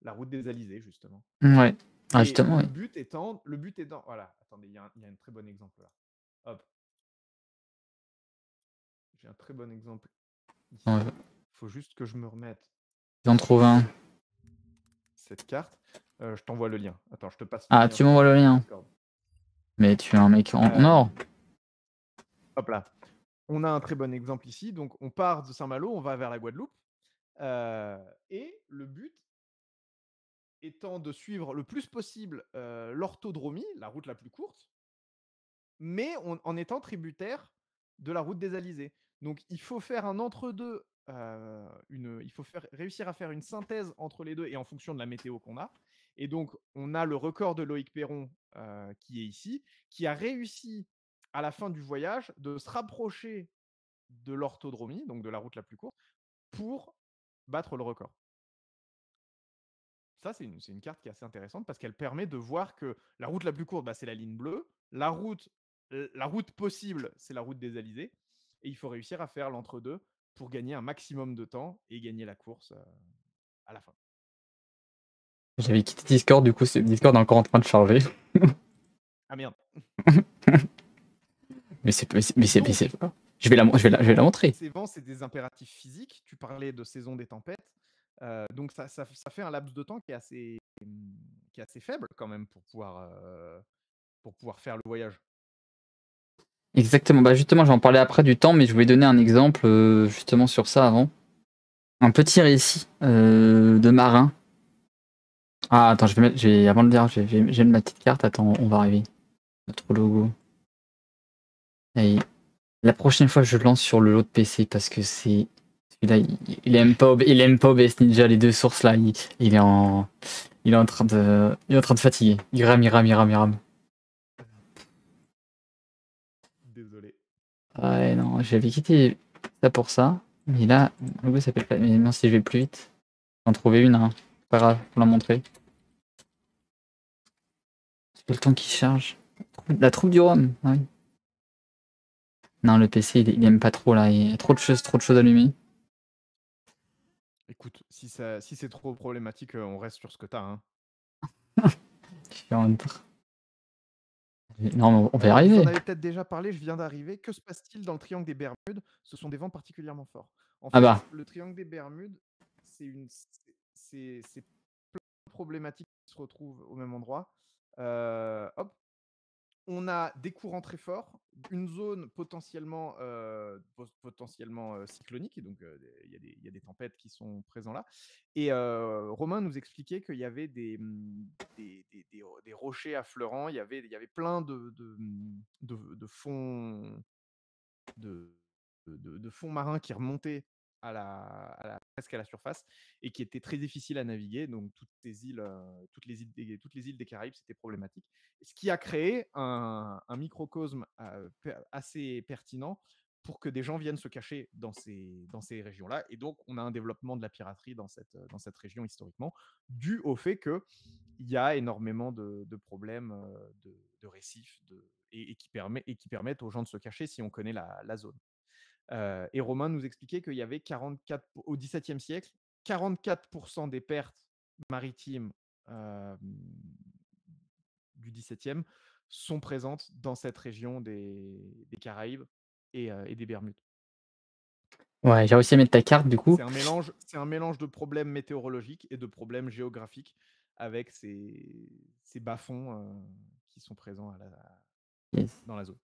la route des Alizés, justement. Ouais. Ah, Et justement, le but étant, voilà, attendez, il y a un très bon exemple là. Hop. J'ai un très bon exemple ici. Ouais. Faut juste que je me remette. J'en trouve un. Cette carte. Je t'envoie le lien. Attends, je te passe. Ah, tu m'envoies le lien. Mais tu es un mec en or. Hop là. On a un très bon exemple ici. Donc, on part de Saint-Malo, on va vers la Guadeloupe. Et le but étant de suivre le plus possible l'orthodromie, la route la plus courte, mais en étant tributaire de la route des Alizés. Donc, il faut faire un entre-deux réussir à faire une synthèse entre les deux et en fonction de la météo qu'on a. Et donc, on a le record de Loïc Perron qui est ici, qui a réussi à la fin du voyage de se rapprocher de l'orthodromie, donc de la route la plus courte, pour battre le record. Ça, c'est une carte qui est assez intéressante parce qu'elle permet de voir que la route la plus courte, c'est la ligne bleue. La route possible, c'est la route des Alizés. Et il faut réussir à faire l'entre-deux pour gagner un maximum de temps et gagner la course à la fin. J'avais quitté Discord, du coup, Discord est encore en train de charger. Ah merde. mais c'est je vais la montrer. Ces vents, c'est des impératifs physiques. Tu parlais de saison des tempêtes. Donc ça fait un laps de temps qui est assez faible quand même pour pouvoir faire le voyage. Exactement, justement, j'en parlais après du temps, mais je voulais donner un exemple justement sur ça avant. Un petit récit de marin. Ah, attends, avant de le dire, je vais mettre ma petite carte. Attends, on va arriver. Notre logo. Et la prochaine fois, je le lance sur le lot de PC parce que c'est. Celui-là, il aime pas OBS Ninja, les deux sources là. Il est en train de fatiguer. Il rame. Désolé. Ouais, non, j'avais quitté ça pour ça. Mais là, le logo s'appelle pas. Mais non, si je vais plus vite. J'en trouvais une, hein. Pas grave, pour la montrer. C'est le temps qui charge. La troupe du Rhum, ah oui. Non, le PC, il aime pas trop là. Il y a trop de choses allumées. Écoute, si c'est trop problématique, on reste sur ce que t'as. Hein. Non, mais on va y arriver. Vous en avez peut-être déjà parlé, je viens d'arriver. Que se passe-t-il dans le triangle des Bermudes? Ce sont des vents particulièrement forts. En fait, le triangle des Bermudes, c'est plein de problématiques qui se retrouvent au même endroit. Hop. On a des courants très forts, une zone potentiellement cyclonique, et donc il y a des tempêtes qui sont présentes là. Et Romain nous expliquait qu'il y avait des rochers affleurants, il y avait plein de fonds de fonds marins qui remontaient presque à la surface et qui étaient très difficiles à naviguer. Donc toutes les îles des Caraïbes, c'était problématique. Ce qui a créé un microcosme assez pertinent pour que des gens viennent se cacher dans ces régions-là. Et donc, on a un développement de la piraterie dans cette région historiquement, dû au fait qu'il y a énormément de problèmes de récifs et qui permettent aux gens de se cacher si on connaît la zone. Et Romain nous expliquait qu'il y avait 44, au XVIIe siècle, 44% des pertes maritimes du XVIIe sont présentes dans cette région des Caraïbes et des Bermudes. Ouais, j'ai réussi à mettre ta carte du coup. C'est un mélange de problèmes météorologiques et de problèmes géographiques avec ces bas-fonds qui sont présents dans la zone.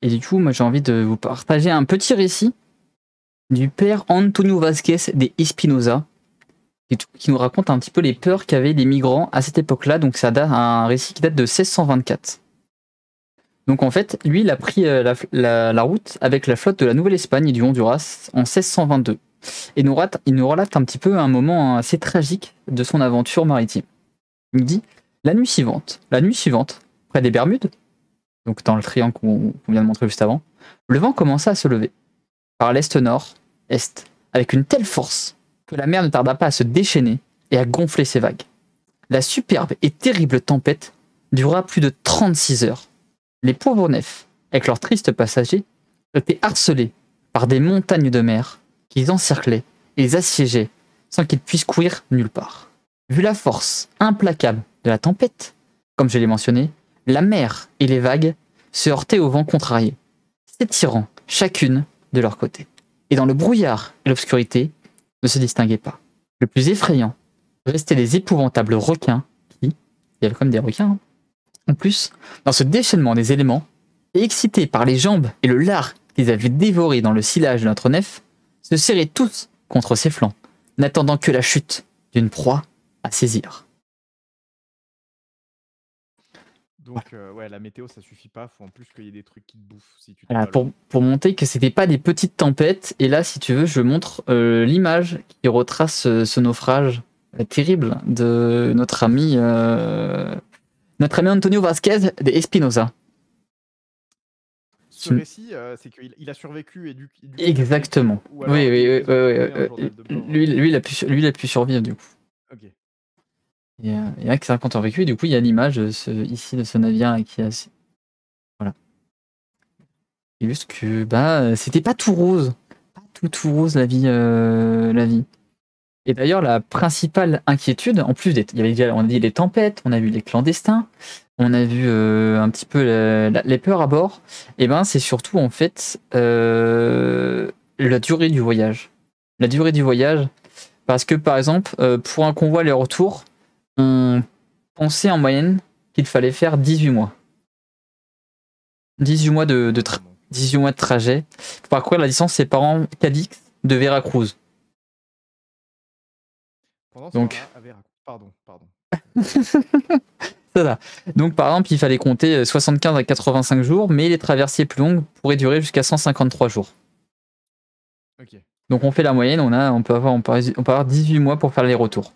Et du coup, moi j'ai envie de vous partager un petit récit du père Antonio Vázquez de Espinosa, qui nous raconte un petit peu les peurs qu'avaient les migrants à cette époque-là. Donc ça date un récit qui date de 1624. Donc en fait, lui, il a pris la route avec la flotte de la Nouvelle-Espagne et du Honduras en 1622. Et il nous relate un petit peu un moment assez tragique de son aventure maritime. Il dit « La nuit suivante, près des Bermudes, donc dans le triangle qu'on vient de montrer juste avant, le vent commença à se lever, par l'est-nord-est, avec une telle force que la mer ne tarda pas à se déchaîner et à gonfler ses vagues. La superbe et terrible tempête dura plus de 36 heures. Les pauvres nefs, avec leurs tristes passagers, étaient harcelés par des montagnes de mer qui les encerclaient et les assiégeaient sans qu'ils puissent courir nulle part. Vu la force implacable de la tempête, comme je l'ai mentionné, la mer et les vagues se heurtaient au vent contrarié, s'étirant chacune de leur côté. Et dans le brouillard et l'obscurité, ne se distinguaient pas. Le plus effrayant restaient les épouvantables requins qui, il y avait comme des requins, en plus, dans ce déchaînement des éléments, et excités par les jambes et le lard qu'ils avaient dévoré dans le sillage de notre nef, se serraient tous contre ses flancs, n'attendant que la chute d'une proie à saisir. Donc, ouais, la météo, ça suffit pas. Faut en plus qu'il y ait des trucs qui te bouffent si tu tombes Voilà, à l'eau. pour montrer que c'était pas des petites tempêtes. Et là, si tu veux, je montre l'image qui retrace ce naufrage terrible de notre ami Antonio Vasquez de Espinosa. Ce récit, c'est qu'il a survécu et du coup, Exactement. ou alors, Oui. Lui, il a pu survivre du coup. Ok. Il y a qui 50 ans vécu et du coup, il y a l'image ici de ce navire qui a. Voilà. Et juste que c'était pas tout rose. Pas tout rose la vie. Et d'ailleurs, la principale inquiétude, en plus, il y avait déjà, on a dit les tempêtes, on a vu les clandestins, on a vu un petit peu les peurs à bord, et c'est surtout en fait la durée du voyage. La durée du voyage, parce que par exemple, pour un convoi aller-retour, on pensait en moyenne qu'il fallait faire 18 mois. 18 mois 18 mois de trajet pour parcourir la distance séparant Cadix de Veracruz. Pendant ce temps-là, à Veracruz. Pardon. Ça. Donc par exemple, il fallait compter 75 à 85 jours, mais les traversées plus longues pourraient durer jusqu'à 153 jours. Ok. Donc on fait la moyenne, on peut avoir 18 mois pour faire les retours.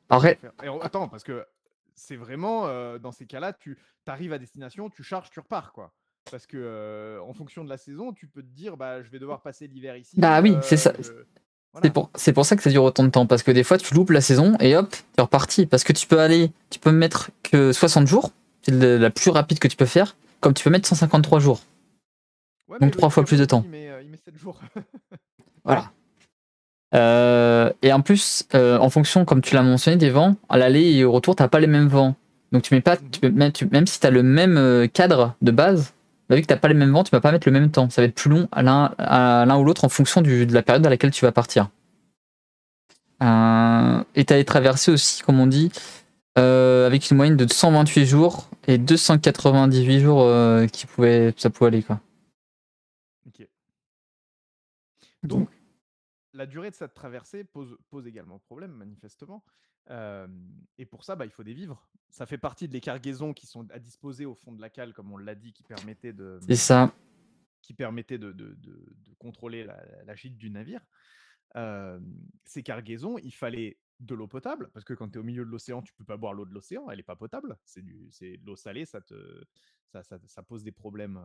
Attends, parce que c'est vraiment, dans ces cas-là, tu arrives à destination, tu charges, tu repars, quoi. Parce que en fonction de la saison, tu peux te dire, je vais devoir passer l'hiver ici. Bah oui, c'est ça. Voilà. C'est pour ça que ça dure autant de temps, parce que des fois tu loupes la saison et hop, tu es reparti. Parce que tu peux mettre que 60 jours, c'est la plus rapide que tu peux faire, comme tu peux mettre 153 jours. Ouais, donc 3 fois plus de temps. Il met 7 jours. Voilà. Et en plus, en fonction, comme tu l'as mentionné, des vents, à l'aller et au retour, t'as pas les mêmes vents. Donc tu mets pas, même si tu as le même cadre de base, vu que tu n'as pas les mêmes vents, tu vas pas mettre le même temps. Ça va être plus long à l'un ou l'autre en fonction de la période à laquelle tu vas partir. Et tu as les traversées aussi, comme on dit, avec une moyenne de 128 jours et 298 jours ça pouvait aller, quoi. Ok. Donc, la durée de cette traversée pose également problème, manifestement. Et pour ça, il faut des vivres. Ça fait partie des cargaisons qui sont à disposer au fond de la cale, comme on l'a dit, qui permettaient de, C'est ça. qui permettait de contrôler la gîte du navire. Ces cargaisons, il fallait de l'eau potable, parce que quand tu es au milieu de l'océan, tu peux pas boire l'eau de l'océan, elle n'est pas potable. C'est de l'eau salée, ça pose des problèmes,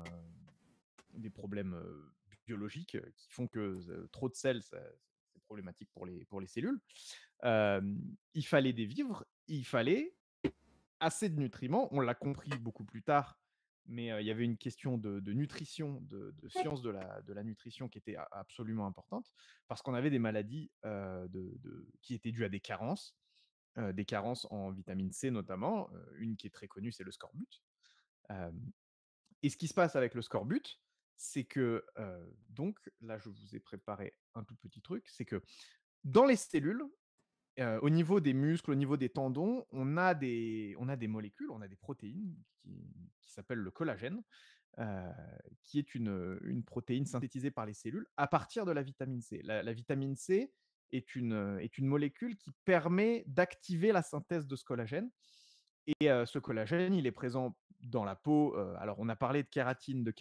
biologiques qui font que trop de sel, c'est problématique pour les cellules. Il fallait des vivres, il fallait assez de nutriments. On l'a compris beaucoup plus tard, mais il y avait une question de nutrition, de science de la nutrition qui était absolument importante, parce qu'on avait des maladies qui étaient dues à des carences en vitamine C notamment. Une qui est très connue, c'est le scorbut. Et ce qui se passe avec le scorbut, c'est que, donc là, je vous ai préparé un tout petit truc, c'est que dans les cellules, au niveau des muscles, au niveau des tendons, on a des molécules, on a des protéines qui s'appellent le collagène, qui est une protéine synthétisée par les cellules à partir de la vitamine C. La vitamine C est une molécule qui permet d'activer la synthèse de ce collagène. Et ce collagène, il est présent dans la peau. Alors, on a parlé de kératine, de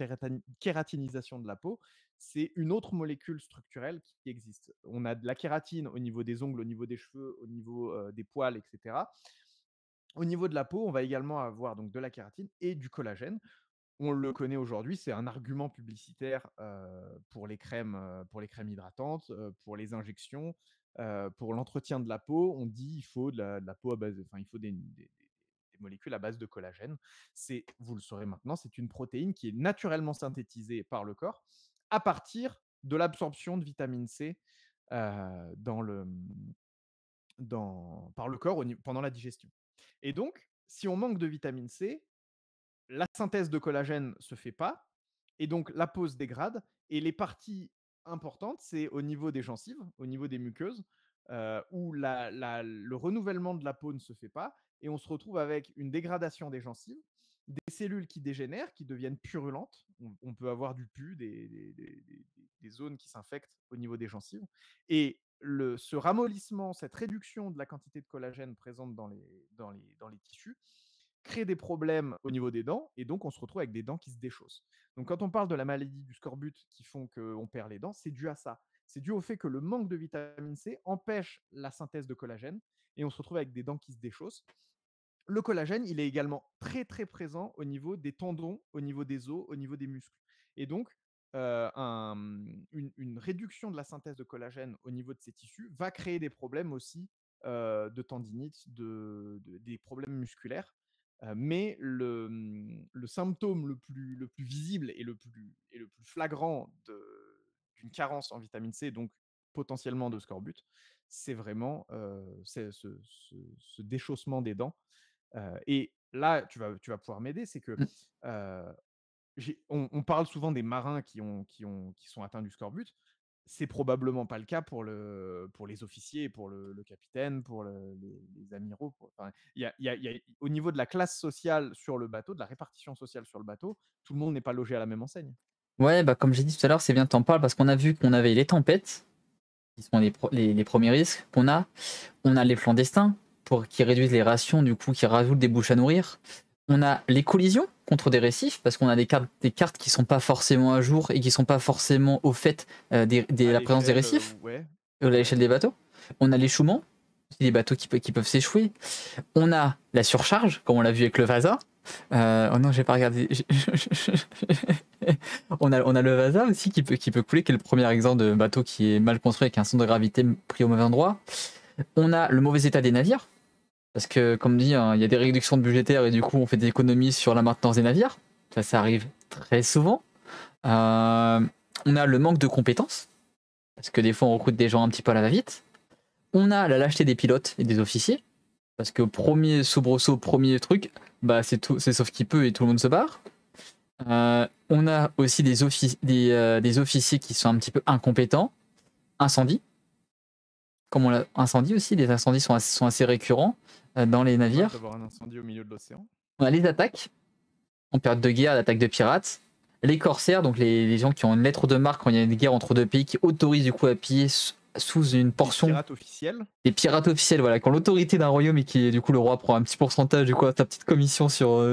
kératinisation de la peau. C'est une autre molécule structurelle qui existe. On a de la kératine au niveau des ongles, au niveau des cheveux, au niveau des poils, etc. Au niveau de la peau, on va également avoir donc de la kératine et du collagène. On le connaît aujourd'hui, c'est un argument publicitaire pour les crèmes hydratantes, pour les injections, pour l'entretien de la peau. On dit il faut de la peau à base, il faut des molécules à base de collagène. Vous le saurez maintenant, c'est une protéine qui est naturellement synthétisée par le corps à partir de l'absorption de vitamine C par le corps pendant la digestion. Et donc, si on manque de vitamine C, la synthèse de collagène se fait pas, et donc la peau se dégrade, et les parties importantes, c'est au niveau des gencives, au niveau des muqueuses, où le renouvellement de la peau ne se fait pas, et on se retrouve avec une dégradation des gencives, des cellules qui dégénèrent, qui deviennent purulentes. On peut avoir du pus, des zones qui s'infectent au niveau des gencives. Et ce ramollissement, cette réduction de la quantité de collagène présente dans les tissus, crée des problèmes au niveau des dents, et donc on se retrouve avec des dents qui se déchaussent. Donc quand on parle de la maladie du scorbut qui font qu'on perd les dents, c'est dû à ça. C'est dû au fait que le manque de vitamine C empêche la synthèse de collagène, et on se retrouve avec des dents qui se déchaussent. Le collagène, il est également très très présent au niveau des tendons, au niveau des os, au niveau des muscles. Et donc, une réduction de la synthèse de collagène au niveau de ces tissus va créer des problèmes aussi de tendinite, des problèmes musculaires. Mais le symptôme le plus visible et le plus flagrant d'une carence en vitamine C, donc potentiellement de scorbut, c'est vraiment ce déchaussement des dents. Et là, tu vas pouvoir m'aider, c'est que on parle souvent des marins qui sont atteints du scorbut. C'est probablement pas le cas pour les officiers, pour le capitaine, pour les amiraux. Enfin, au niveau de la classe sociale sur le bateau, de la répartition sociale sur le bateau, tout le monde n'est pas logé à la même enseigne. Ouais, bah comme j'ai dit tout à l'heure, c'est bien que t'en parles parce qu'on a vu qu'on avait les tempêtes, qui sont les premiers risques qu'on a. On a les clandestins, qui réduisent les rations, du coup, qui rajoutent des bouches à nourrir. On a les collisions contre des récifs, parce qu'on a des cartes qui sont pas forcément à jour et qui sont pas forcément au fait de la présence des récifs, à l'échelle des bateaux. On a l'échouement, des bateaux qui peuvent s'échouer. On a la surcharge, comme on l'a vu avec le Vasa. Oh non, j'ai pas regardé. on a le Vasa aussi qui peut couler, qui est le premier exemple de bateau qui est mal construit avec un centre de gravité pris au mauvais endroit. On a le mauvais état des navires, parce que, comme dit, hein, il y a des réductions de budgétaires et du coup, on fait des économies sur la maintenance des navires. Ça arrive très souvent. On a le manque de compétences, parce que des fois, on recrute des gens un petit peu à la va-vite. On a la lâcheté des pilotes et des officiers, parce que premier soubresaut, premier truc, bah c'est sauf qui peut et tout le monde se barre. On a aussi des officiers qui sont un petit peu incompétents. Incendie. Comme on l'a incendie aussi, les incendies sont assez récurrents dans les navires. On peut avoir un incendie au milieu de l'océan. On a les attaques en période de guerre, l'attaque de pirates. Les corsaires, donc les gens qui ont une lettre de marque quand il y a une guerre entre deux pays, qui autorisent du coup à piller sous une portion. Les pirates officiels. Les pirates officiels, voilà, quand l'autorité d'un royaume et qui du coup le roi prend un petit pourcentage du coup sa petite commission sur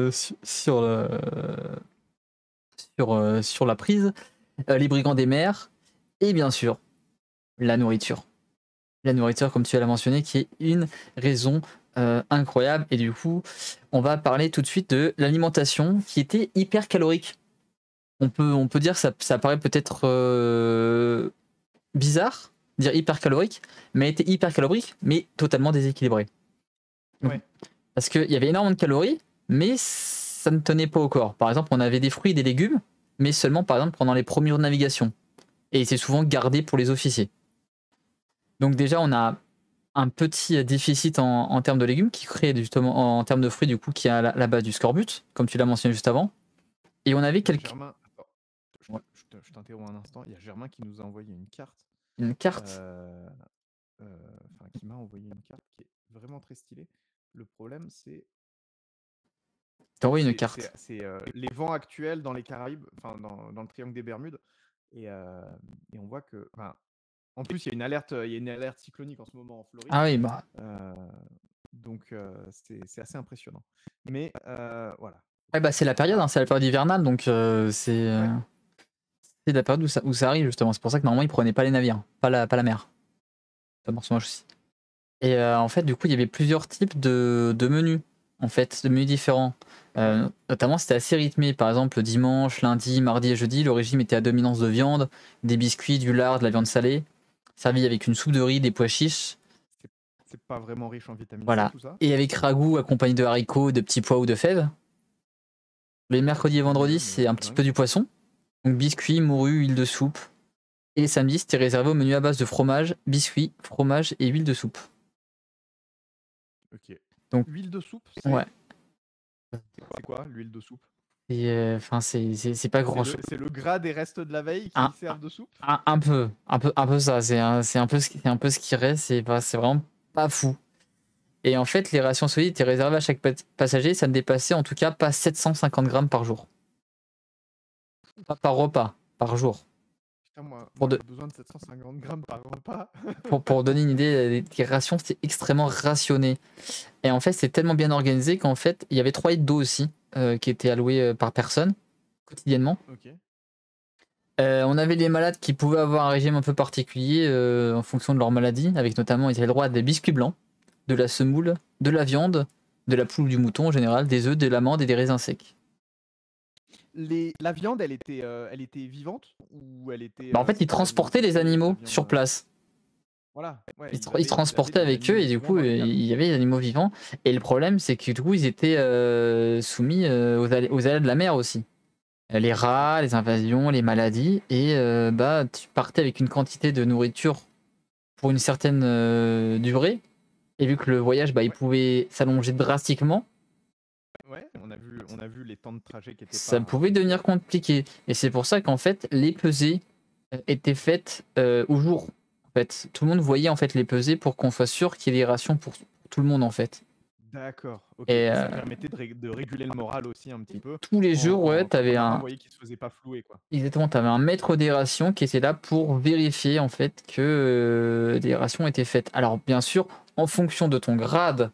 la prise. Les brigands des mers et bien sûr la nourriture. La nourriture, comme tu l'as mentionné, qui est une raison incroyable. Et du coup, on va parler tout de suite de l'alimentation qui était hyper calorique. On peut dire que ça paraît peut-être bizarre, dire hyper calorique, mais elle était hyper calorique, mais totalement déséquilibrée. Ouais. Parce qu'il y avait énormément de calories, mais ça ne tenait pas au corps. Par exemple, on avait des fruits et des légumes, mais seulement par exemple pendant les premiers jours de navigation. Et c'est souvent gardé pour les officiers. Donc déjà, on a un petit déficit en termes de légumes qui crée justement en termes de fruits du coup qui a là-bas du scorbut, comme tu l'as mentionné juste avant. Et on avait quelques... Germain, je t'interromps un instant. Il y a Germain qui nous a envoyé une carte. Une carte qui m'a envoyé une carte qui est vraiment très stylée. Le problème, c'est... T'as envoyé une carte. C'est les vents actuels dans les Caraïbes, enfin dans le triangle des Bermudes. Et on voit que... En plus, il y a une alerte cyclonique en ce moment en Floride. Ah oui, bah. Donc, c'est assez impressionnant. Mais voilà. Ouais, bah, c'est la période, hein, c'est la période hivernale, donc c'est la période où ça arrive, justement. C'est pour ça que normalement, ils prenaient pas les navires, pas la mer. Ça marche aussi. Et en fait, du coup, il y avait plusieurs types de menus, en fait, de menus différents. Notamment, c'était assez rythmé. Par exemple, dimanche, lundi, mardi et jeudi, le régime était à dominance de viande, des biscuits, du lard, de la viande salée, servi avec une soupe de riz, des pois chiches. C'est pas vraiment riche en vitamines voilà. C, tout ça. Et avec ragoût accompagné de haricots, de petits pois ou de fèves. Les mercredis et vendredis, c'est un petit peu du poisson. Donc biscuits, morue, huile de soupe. Et les samedis, c'était réservé au menu à base de fromage, biscuits, fromage et huile de soupe. Ok. Donc, huile de soupe, ouais. C'est quoi l'huile de soupe? Enfin, c'est pas grand chose. C'est le gras des restes de la veille qui servent de soupe? Un peu ça. C'est un peu ce qui reste. C'est vraiment pas fou. Et en fait, les rations solides étaient réservées à chaque passager. Ça ne dépassait en tout cas pas 750 grammes par jour. Pas par repas, par jour. Putain, moi Pour, de, j'ai besoin de 750 grammes par repas. pour donner une idée, les rations, c'était extrêmement rationné. Et en fait, c'est tellement bien organisé qu'en fait, il y avait 3 litres d'eau aussi qui étaient alloués par personne, quotidiennement. Ok. On avait les malades qui pouvaient avoir un régime un peu particulier en fonction de leur maladie, avec notamment, ils avaient le droit à des biscuits blancs, de la semoule, de la viande, de la poule, du mouton en général, des œufs, de l'amande et des raisins secs. La viande, elle était vivante ou elle était En fait, ils c'était des animaux transportaient les tués, la animaux viande, sur place. Voilà, ouais, Ils transportaient des avec eux animaux et du vivants coup, dans les caves. il y avait des animaux vivants. Et le problème, c'est que du coup, ils étaient soumis aux aléas de la mer aussi. Les rats, les invasions, les maladies. Et bah, tu partais avec une quantité de nourriture pour une certaine durée. Et vu que le voyage, bah, il Ouais, pouvait s'allonger drastiquement, ouais, on a vu les temps de trajet qui étaient ça pas pouvait devenir habituels. compliqué. Et c'est pour ça qu'en fait, les pesées étaient faites au jour. En fait, tout le monde voyait en fait les pesées pour qu'on soit sûr qu'il y ait des rations pour tout le monde en fait. D'accord, ok. Et Et ça permettait de réguler le moral aussi un petit peu, tous les jours, ouais, quand t'avais un marin un, voyait qu'il se faisait pas flouer, quoi. exactement, t'avais un maître des rations qui était là pour vérifier en fait que des rations étaient faites. Alors bien sûr, en fonction de ton grade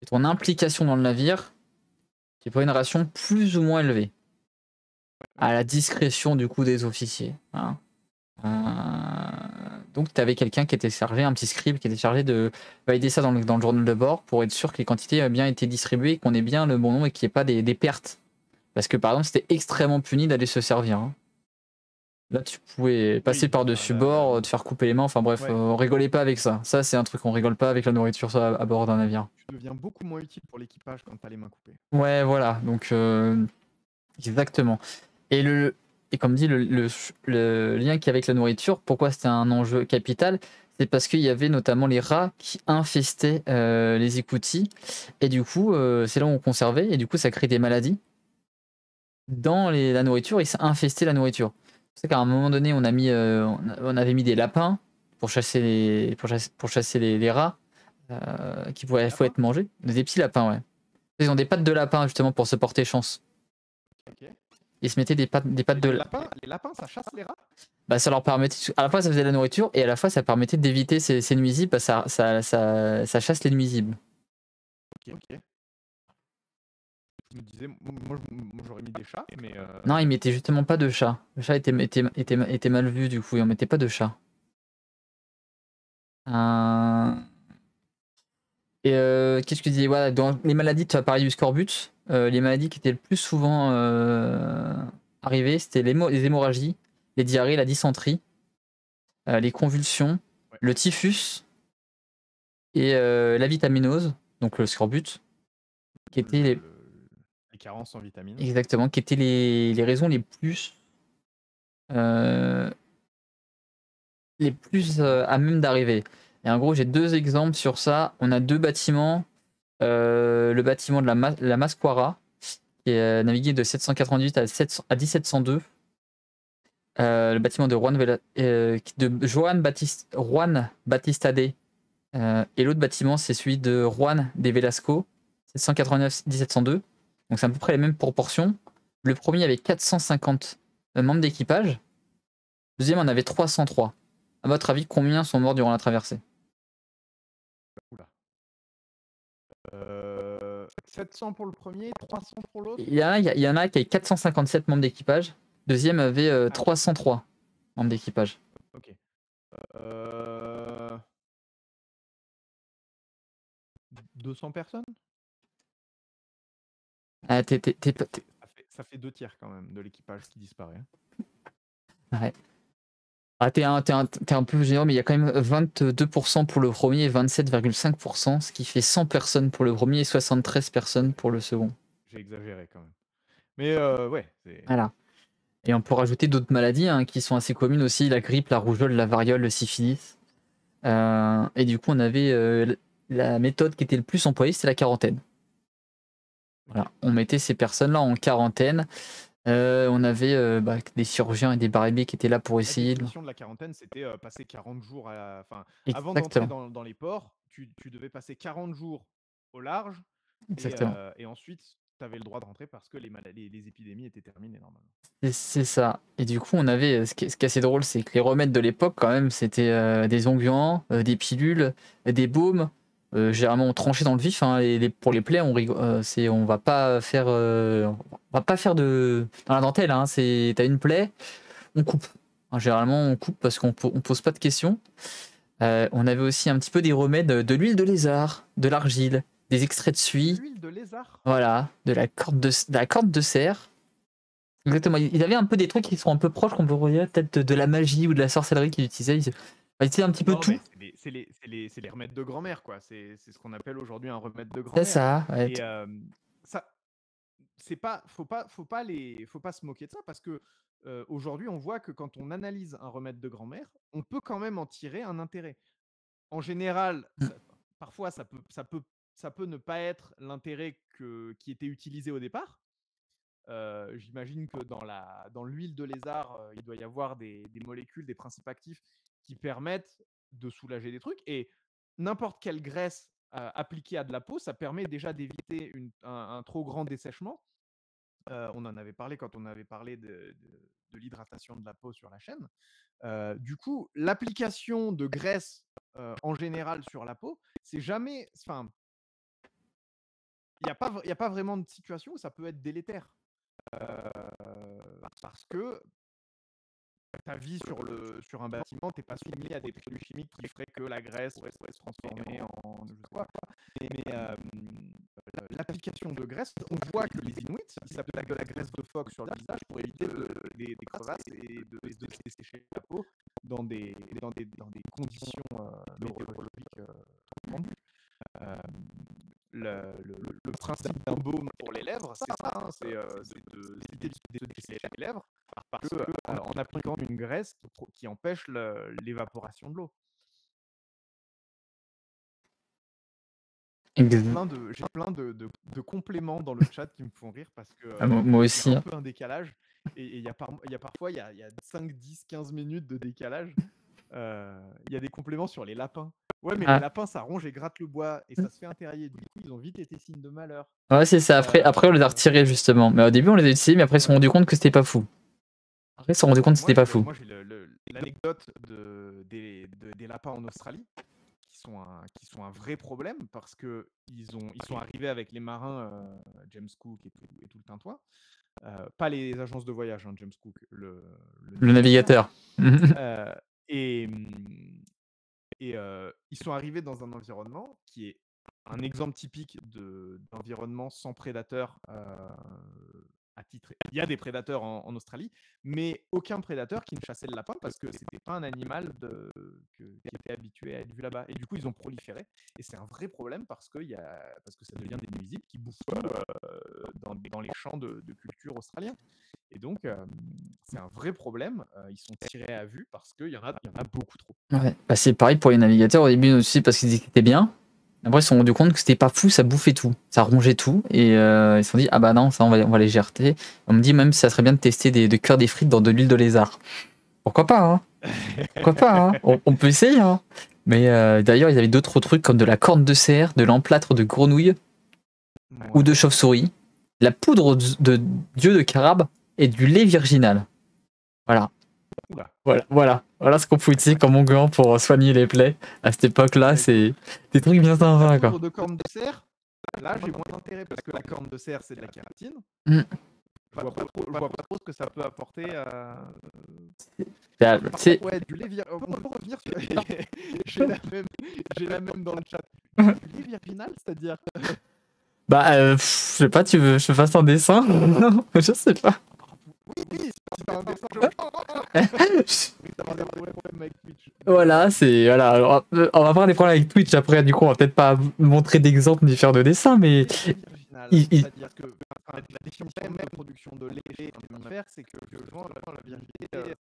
et ton implication dans le navire, tu prends une ration plus ou moins élevée, à la discrétion du coup des officiers, hein. Donc tu avais quelqu'un qui était chargé, un petit scribe qui était chargé de valider ça dans le journal de bord pour être sûr que les quantités aient bien été distribuées, qu'on ait bien le bon nombre et qu'il n'y ait pas des pertes. Parce que par exemple, c'était extrêmement puni d'aller se servir, hein. Là, tu pouvais passer Oui, enfin, par-dessus bord, te faire couper les mains. Enfin bref, ouais, on rigolait pas avec ça. Ça, c'est un truc, on rigole pas avec la nourriture à bord d'un navire. tu deviens beaucoup moins utile pour l'équipage quand t'as les mains coupées. Ouais, voilà. Donc, exactement. Et, et comme dit, le lien qu'il y a avec la nourriture, pourquoi c'était un enjeu capital, c'est parce qu'il y avait notamment les rats qui infestaient les écoutilles. Et du coup, c'est là où on conservait. Et du coup, ça crée des maladies dans la nourriture et ça infestait la nourriture. C'est qu'à un moment donné, on avait mis des lapins pour chasser les rats qui faut être mangés. Des petits lapins, ouais. Ils ont des pattes de lapin justement pour se porter chance. Ok. Ils se mettaient des pattes de Les lapins, ça chasse les rats? Bah, ça leur permettait, à la fois ça faisait de la nourriture et à la fois ça permettait d'éviter ces nuisibles, parce que ça chasse les nuisibles. Ok, ok. Je me disais, moi j'aurais mis des chats, mais Non, ils mettaient justement pas de chat. Le chat était mal vu du coup, et on mettait pas de chat. Et qu'est-ce que je disais, voilà, dans les maladies, tu as parlé du scorbut. Les maladies qui étaient le plus souvent arrivées, c'était les hémorragies, les diarrhées, la dysenterie, les convulsions, ouais. le typhus et la vitaminose, donc le scorbut, qui étaient les carences en vitamines. exactement, qui étaient les raisons les plus à même d'arriver. Et en gros, j'ai 2 exemples sur ça. On a 2 bâtiments. Le bâtiment de la Masquara, qui est navigué de 788 à 1702. Le bâtiment de Juan Battista et l'autre bâtiment, c'est celui de Juan de Velasco, 789-1702. Donc c'est à peu près les mêmes proportions. Le premier avait 450 membres d'équipage. Le deuxième en avait 303. À votre avis, combien sont morts durant la traversée? Oula. 700 pour le premier, 300 pour l'autre? Il y en a qui avaient 457 membres d'équipage. Deuxième avait 303 membres d'équipage. Ok. 200 personnes? Ça fait 2 tiers quand même de l'équipage qui disparaît. Ouais. T'es un peu géant, mais il y a quand même 22% pour le premier et 27,5%, ce qui fait 100 personnes pour le premier et 73 personnes pour le second. J'ai exagéré quand même. Mais ouais. Voilà. Et on peut rajouter d'autres maladies qui sont assez communes aussi, la grippe, la rougeole, la variole, le syphilis. Et du coup, on avait la méthode qui était le plus employée, c'était la quarantaine. Voilà. On mettait ces personnes-là en quarantaine. On avait des chirurgiens et des barbiers qui étaient là pour essayer. La définition de la quarantaine, c'était passer 40 jours avant d'entrer dans les ports, tu devais passer 40 jours au large et ensuite tu avais le droit de rentrer parce que les épidémies étaient terminées normalement. C'est ça. Et du coup, on avait. Ce qui est assez drôle, c'est que les remèdes de l'époque, quand même, c'était des onguents, des pilules, des baumes. Généralement, on tranchait dans le vif. Hein, et pour les plaies, on va pas faire. On va pas faire dans la dentelle. Hein, t'as une plaie, on coupe. Hein, généralement, on coupe parce qu'on pose pas de questions. On avait aussi un petit peu des remèdes de l'huile de lézard, de l'argile, des extraits de suie. L'huile de lézard. Voilà, de la corde de cerf. Exactement, il avait un peu des trucs qui sont un peu proches qu'on peut regarder peut-être de la magie ou de la sorcellerie qu'il utilisait. Il utilisait un petit peu tout. C'est les remèdes de grand-mère, quoi. C'est ce qu'on appelle aujourd'hui un remède de C'est grand-mère. ça. Ouais. Et ça, c'est pas, faut pas se moquer de ça parce que aujourd'hui, on voit que quand on analyse un remède de grand-mère, on peut quand même en tirer un intérêt. En général, parfois, ça peut ne pas être l'intérêt qui était utilisé au départ. J'imagine que dans l'huile de lézard, il doit y avoir des molécules, des principes actifs qui permettent de soulager des trucs. Et n'importe quelle graisse appliquée à de la peau, ça permet déjà d'éviter un trop grand dessèchement. On en avait parlé quand on avait parlé de l'hydratation de la peau sur la chaîne. Du coup, l'application de graisse en général sur la peau, c'est jamais. Enfin, il n'y a pas vraiment de situation où ça peut être délétère. Parce que ta vie sur un bâtiment, t'es pas soumis à des produits chimiques qui feraient que la graisse pourrait se transformer en je sais quoi. Mais l'application de graisse, on voit que les Inuits, ils s'appliquent de la graisse de phoque sur le visage pour éviter des crevasses et de se dessécher la peau dans des conditions météorologiques tendues. Le principe d'un baume pour les lèvres, c'est ça, hein, c'est d'éviter de dessécher les lèvres parce que en appliquant une graisse qui empêche l'évaporation de l'eau. J'ai plein de compléments dans le chat qui me font rire parce que moi aussi. Il y a un peu un décalage et il y a parfois il y a 5, 10, 15 minutes de décalage. Il y a des compléments sur les lapins. Ouais, mais les lapins, ça ronge et gratte le bois et ça se fait interrier. Du coup, ils ont vite été signes de malheur. Ouais, c'est ça. Après, on les a retirés justement. Mais au début, on les a utilisés, mais après, ils se sont rendus compte que c'était pas fou. Après, ils se sont rendus compte que c'était pas fou. Moi, j'ai l'anecdote des lapins en Australie qui sont un vrai problème parce que ils sont arrivés avec les marins James Cook et tout le tintouin. Pas les agences de voyage, hein, James Cook, le navigateur. Et ils sont arrivés dans un environnement qui est un exemple typique d'environnement sans prédateurs attitrés. Il y a des prédateurs en Australie, mais aucun prédateur qui ne chassait le lapin parce que c'était pas un animal qui était habitué à être vu là-bas. Et du coup, ils ont proliféré. Et c'est un vrai problème parce que ça devient des nuisibles qui bouffent dans les champs de culture australiens. Et donc, c'est un vrai problème. Ils sont tirés à vue parce qu'il y en a beaucoup trop. Ouais. Bah, c'est pareil pour les navigateurs au début aussi parce qu'ils disaient que c'était bien. Après, ils se sont rendus compte que c'était pas fou, ça bouffait tout, ça rongeait tout. Et ils se sont dit, ah bah non, ça on va les jeter. On me dit même si ça serait bien de tester de cuire des frites dans de l'huile de lézard. Pourquoi pas, hein? Pourquoi pas, hein? On peut essayer, hein? Mais d'ailleurs, il y avait d'autres trucs comme de la corne de cerf, de l'emplâtre de grenouille ou de chauve-souris, la poudre de d'yeux de carabe et du lait virginal. Voilà. Voilà ce qu'on pouvait utiliser comme onguent pour soigner les plaies. À cette époque-là, c'est des trucs bien sympas. La poudre de corne de cerf, là, j'ai moins d'intérêt parce que la corne de cerf, c'est de la kératine. Je vois pas trop ce que ça peut apporter. Ouais, du lait virginal. On peut revenir sur... j'ai la même dans le chat. Du lait virginal, c'est-à-dire... Bah, je sais pas, tu veux que je fasse un dessin? Non, je sais pas. Oui, c'est un dessin. Voilà, Alors, on va avoir des problèmes avec Twitch après, du coup, on va peut-être pas montrer d'exemples ni faire de dessin, mais. C'est-à-dire que la définition même de production de lait chez un mammifère, c'est que la virginité, il n'y a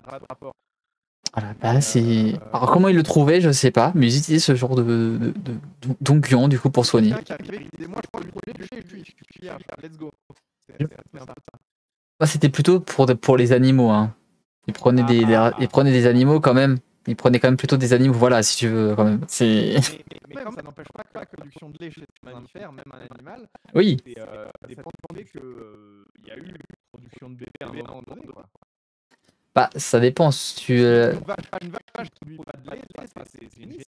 pas de rapport. Voilà, bah, alors, comment ils le trouvaient, je sais pas, mais ils utilisaient ce genre d'onguent, du coup, pour soigner. Moi, je prends le projet du Twitch, let's go. C'était plutôt pour les animaux, hein. Ils prenaient des animaux quand même. Ils prenaient quand même plutôt des animaux, voilà, si tu veux, quand même. Mais ça n'empêche pas que production de lait chez un mammifère, même un animal, Oui. dépend du fait qu'il y a eu une production de bébé à un moment donné, quoi. Bah, ça dépend. Si tu, Une vache qui produit pas de lait,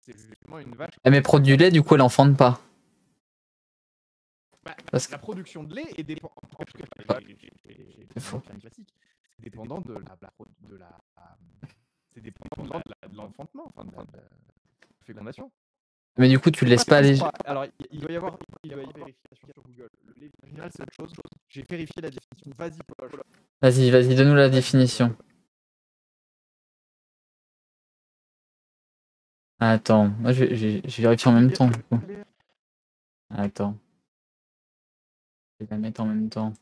c'est justement une vache. mais produit du lait, du coup, elle enfante pas. Parce que la production de lait est dépendante. C'est dépendant de l'enfantement, enfin de la fécondation. Mais du coup, tu le laisses pas aller. Alors, il doit y avoir vérification sur Google. Le lait virginal, c'est autre chose. J'ai vérifié la définition. Vas-y, Paul. Vas-y, donne-nous la définition. Attends, moi je vérifie en même temps. Du coup. Attends. Je vais la mettre en même temps.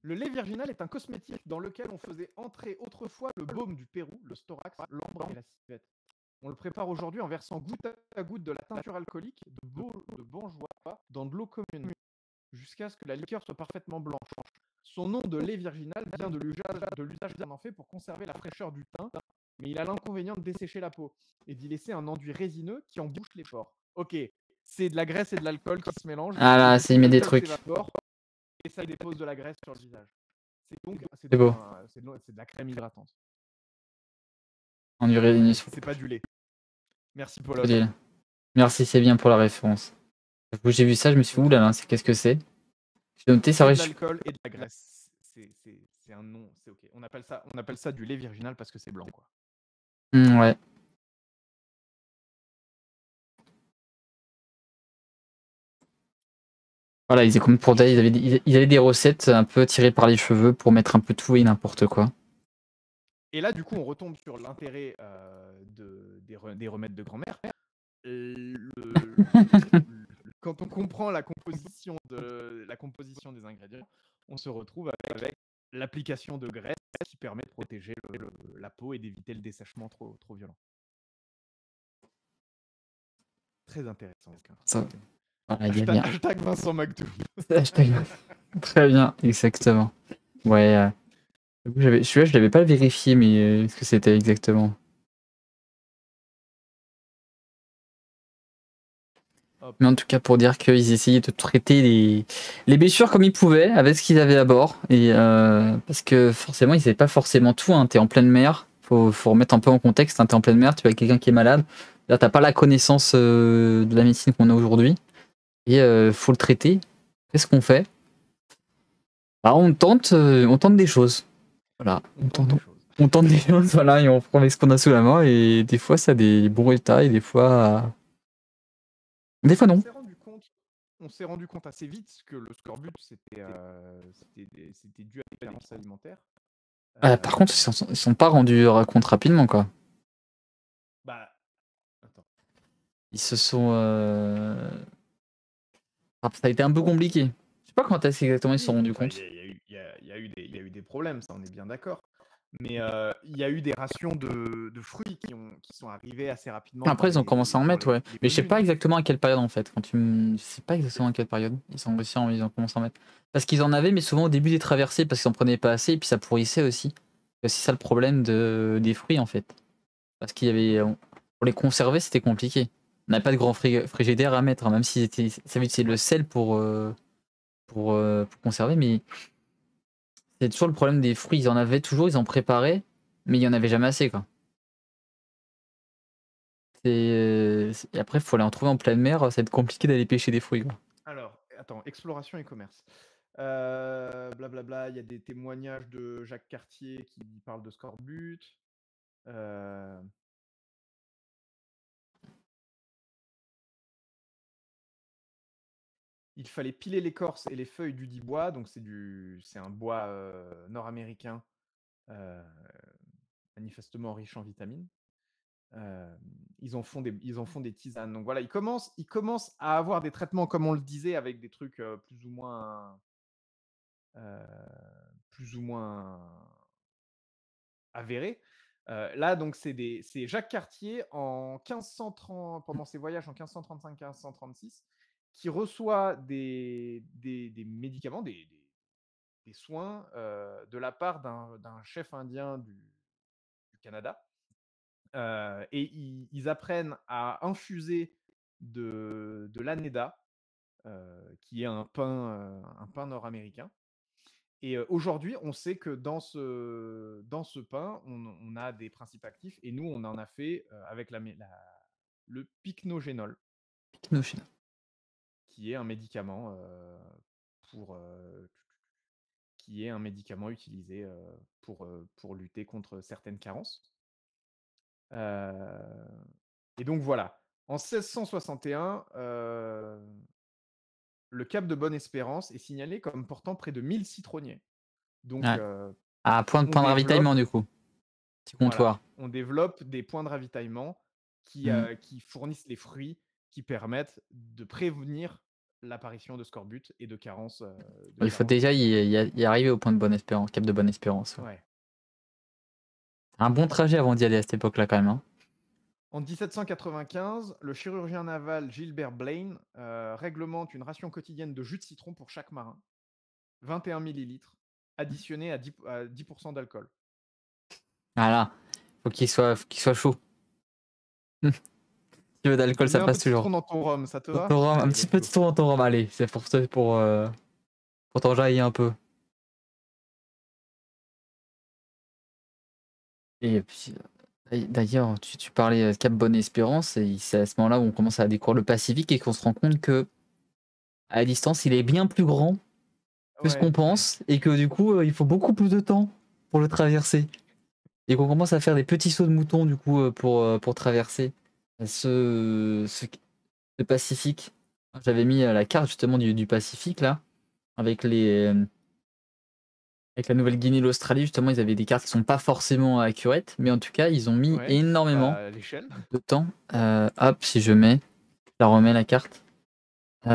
Le lait virginal est un cosmétique dans lequel on faisait entrer autrefois le baume du Pérou, le storax, l'ambre et la civette. On le prépare aujourd'hui en versant goutte à goutte de la teinture alcoolique de banjois dans de l'eau commune, jusqu'à ce que la liqueur soit parfaitement blanche. Son nom de lait virginal vient de l'usage d'un en fait pour conserver la fraîcheur du teint, mais il a l'inconvénient de dessécher la peau et d'y laisser un enduit résineux qui embouche les pores. Ok, c'est de la graisse et de l'alcool qui se mélangent. Ah là, c'est il met des trucs. Et ça dépose de la graisse sur le visage. C'est beau. C'est de la crème hydratante. Enduit résineux. C'est pas du lait. Merci Paul. Merci, c'est bien pour la référence. J'ai vu ça, je me suis dit, oulala, qu'est-ce que c'est? J'ai noté, ça de l'alcool et de la graisse. C'est un nom, c'est ok. On appelle ça du lait virginal parce que c'est blanc, quoi. Ouais. Voilà, ils étaient comme pour Day, ils avaient des recettes un peu tirées par les cheveux pour mettre un peu tout et n'importe quoi. Et là, du coup, on retombe sur l'intérêt des remèdes de grand-mère. Quand on comprend la composition des ingrédients, on se retrouve avec l'application de graisse qui permet de protéger la peau et d'éviter le dessèchement trop violent. Très intéressant. Ça, voilà, hashtag Vincent McDo. Très bien, exactement. Ouais. Celui-là, je l'avais pas vérifié, mais ce que c'était exactement. Mais en tout cas, pour dire qu'ils essayaient de traiter les blessures comme ils pouvaient, avec ce qu'ils avaient à bord. Et parce que forcément, ils n'avaient pas forcément tout. Hein. Tu es en pleine mer. Faut remettre un peu en contexte. Hein. Tu es en pleine mer, tu as quelqu'un qui est malade. Là, tu n'as pas la connaissance de la médecine qu'on a aujourd'hui. Et faut le traiter. Qu'est-ce qu'on fait? Bah, on tente des choses. Voilà. On tente des choses, voilà, et on prend avec ce qu'on a sous la main. Et des fois, ça a des bons résultats. Et des fois... Des fois, non. On s'est rendu compte assez vite que le scorbut, c'était dû à des carences alimentaires. Par contre, ils sont pas rendus compte rapidement, quoi. Bah, attends. Ils se sont... ça a été un peu compliqué. Je sais pas quand est-ce exactement ils se sont rendus compte. Il y a eu des problèmes, ça, on est bien d'accord. Mais il y a eu des rations de fruits qui sont arrivées assez rapidement. Après, ils ont commencé à en mettre, ouais. Mais je sais pas exactement à quelle période, en fait. Je sais pas exactement à quelle période ils ont commencé à en mettre. Parce qu'ils en avaient, mais souvent au début des traversées, parce qu'ils en prenaient pas assez, et puis ça pourrissait aussi. C'est ça le problème des fruits, en fait. Parce qu'il y avait... Pour les conserver, c'était compliqué. On n'avait pas de grand frigidaire à mettre, hein, même si ça veut utiliser le sel pour conserver, mais c'est toujours le problème des fruits. Ils en avaient toujours, ils en préparaient, mais il y en avait jamais assez, quoi. Et après, il faut aller en trouver en pleine mer, ça va être compliqué d'aller pêcher des fruits, quoi. Alors, attends, exploration et commerce. Blablabla, il y a des témoignages de Jacques Cartier qui parle de scorbut. Il fallait piler l'écorce et les feuilles du dit bois, donc c'est un bois nord-américain, manifestement riche en vitamines. Ils en font des tisanes. Donc voilà, ils commencent à avoir des traitements, comme on le disait, avec des trucs plus ou moins avérés. Là, donc, c'est Jacques Cartier en 1530, pendant ses voyages en 1535-1536, qui reçoit des médicaments, des soins de la part d'un chef indien du Canada. Et ils apprennent à infuser de l'Aneda, qui est un pain nord-américain. Et aujourd'hui, on sait que dans ce pain, on a des principes actifs, et nous, on en a fait avec le pycnogénol, Technochine. qui est un médicament pour qui est un médicament utilisé pour lutter contre certaines carences. Et donc voilà, en 1661, le cap de Bonne-Espérance est signalé comme portant près de 1000 citronniers. Donc Ouais. Point de ravitaillement du coup. Petit comptoir. Voilà, on développe des points de ravitaillement qui fournissent les fruits qui permettent de prévenir l'apparition de scorbut et de carences. Il faut déjà y arriver au point de Bonne-Espérance, cap de Bonne-Espérance. Ouais. Un bon trajet avant d'y aller à cette époque-là quand même. Hein. En 1795, le chirurgien naval Gilbert Blaine réglemente une ration quotidienne de jus de citron pour chaque marin, 21 millilitres, additionné à 10% d'alcool. Voilà, faut qu'il soit chaud. Si tu veux d'alcool, ça passe toujours. Un petit citron dans ton rhum, ça te va? Un petit peu de citron dans ton rhum, allez, c'est pour t'enjailler un peu. Et puis, d'ailleurs, tu parlais de Cap Bonne-Espérance, et c'est à ce moment-là où on commence à découvrir le Pacifique et qu'on se rend compte que à distance, il est bien plus grand que ce qu'on pense, et que du coup, il faut beaucoup plus de temps pour le traverser. Et qu'on commence à faire des petits sauts de mouton du coup pour traverser ce Pacifique. J'avais mis la carte justement du Pacifique là, avec la Nouvelle-Guinée, l'Australie, justement, ils avaient des cartes qui sont pas forcément accurate, mais en tout cas, ils ont mis énormément de temps. Hop, si je la remets la carte. Il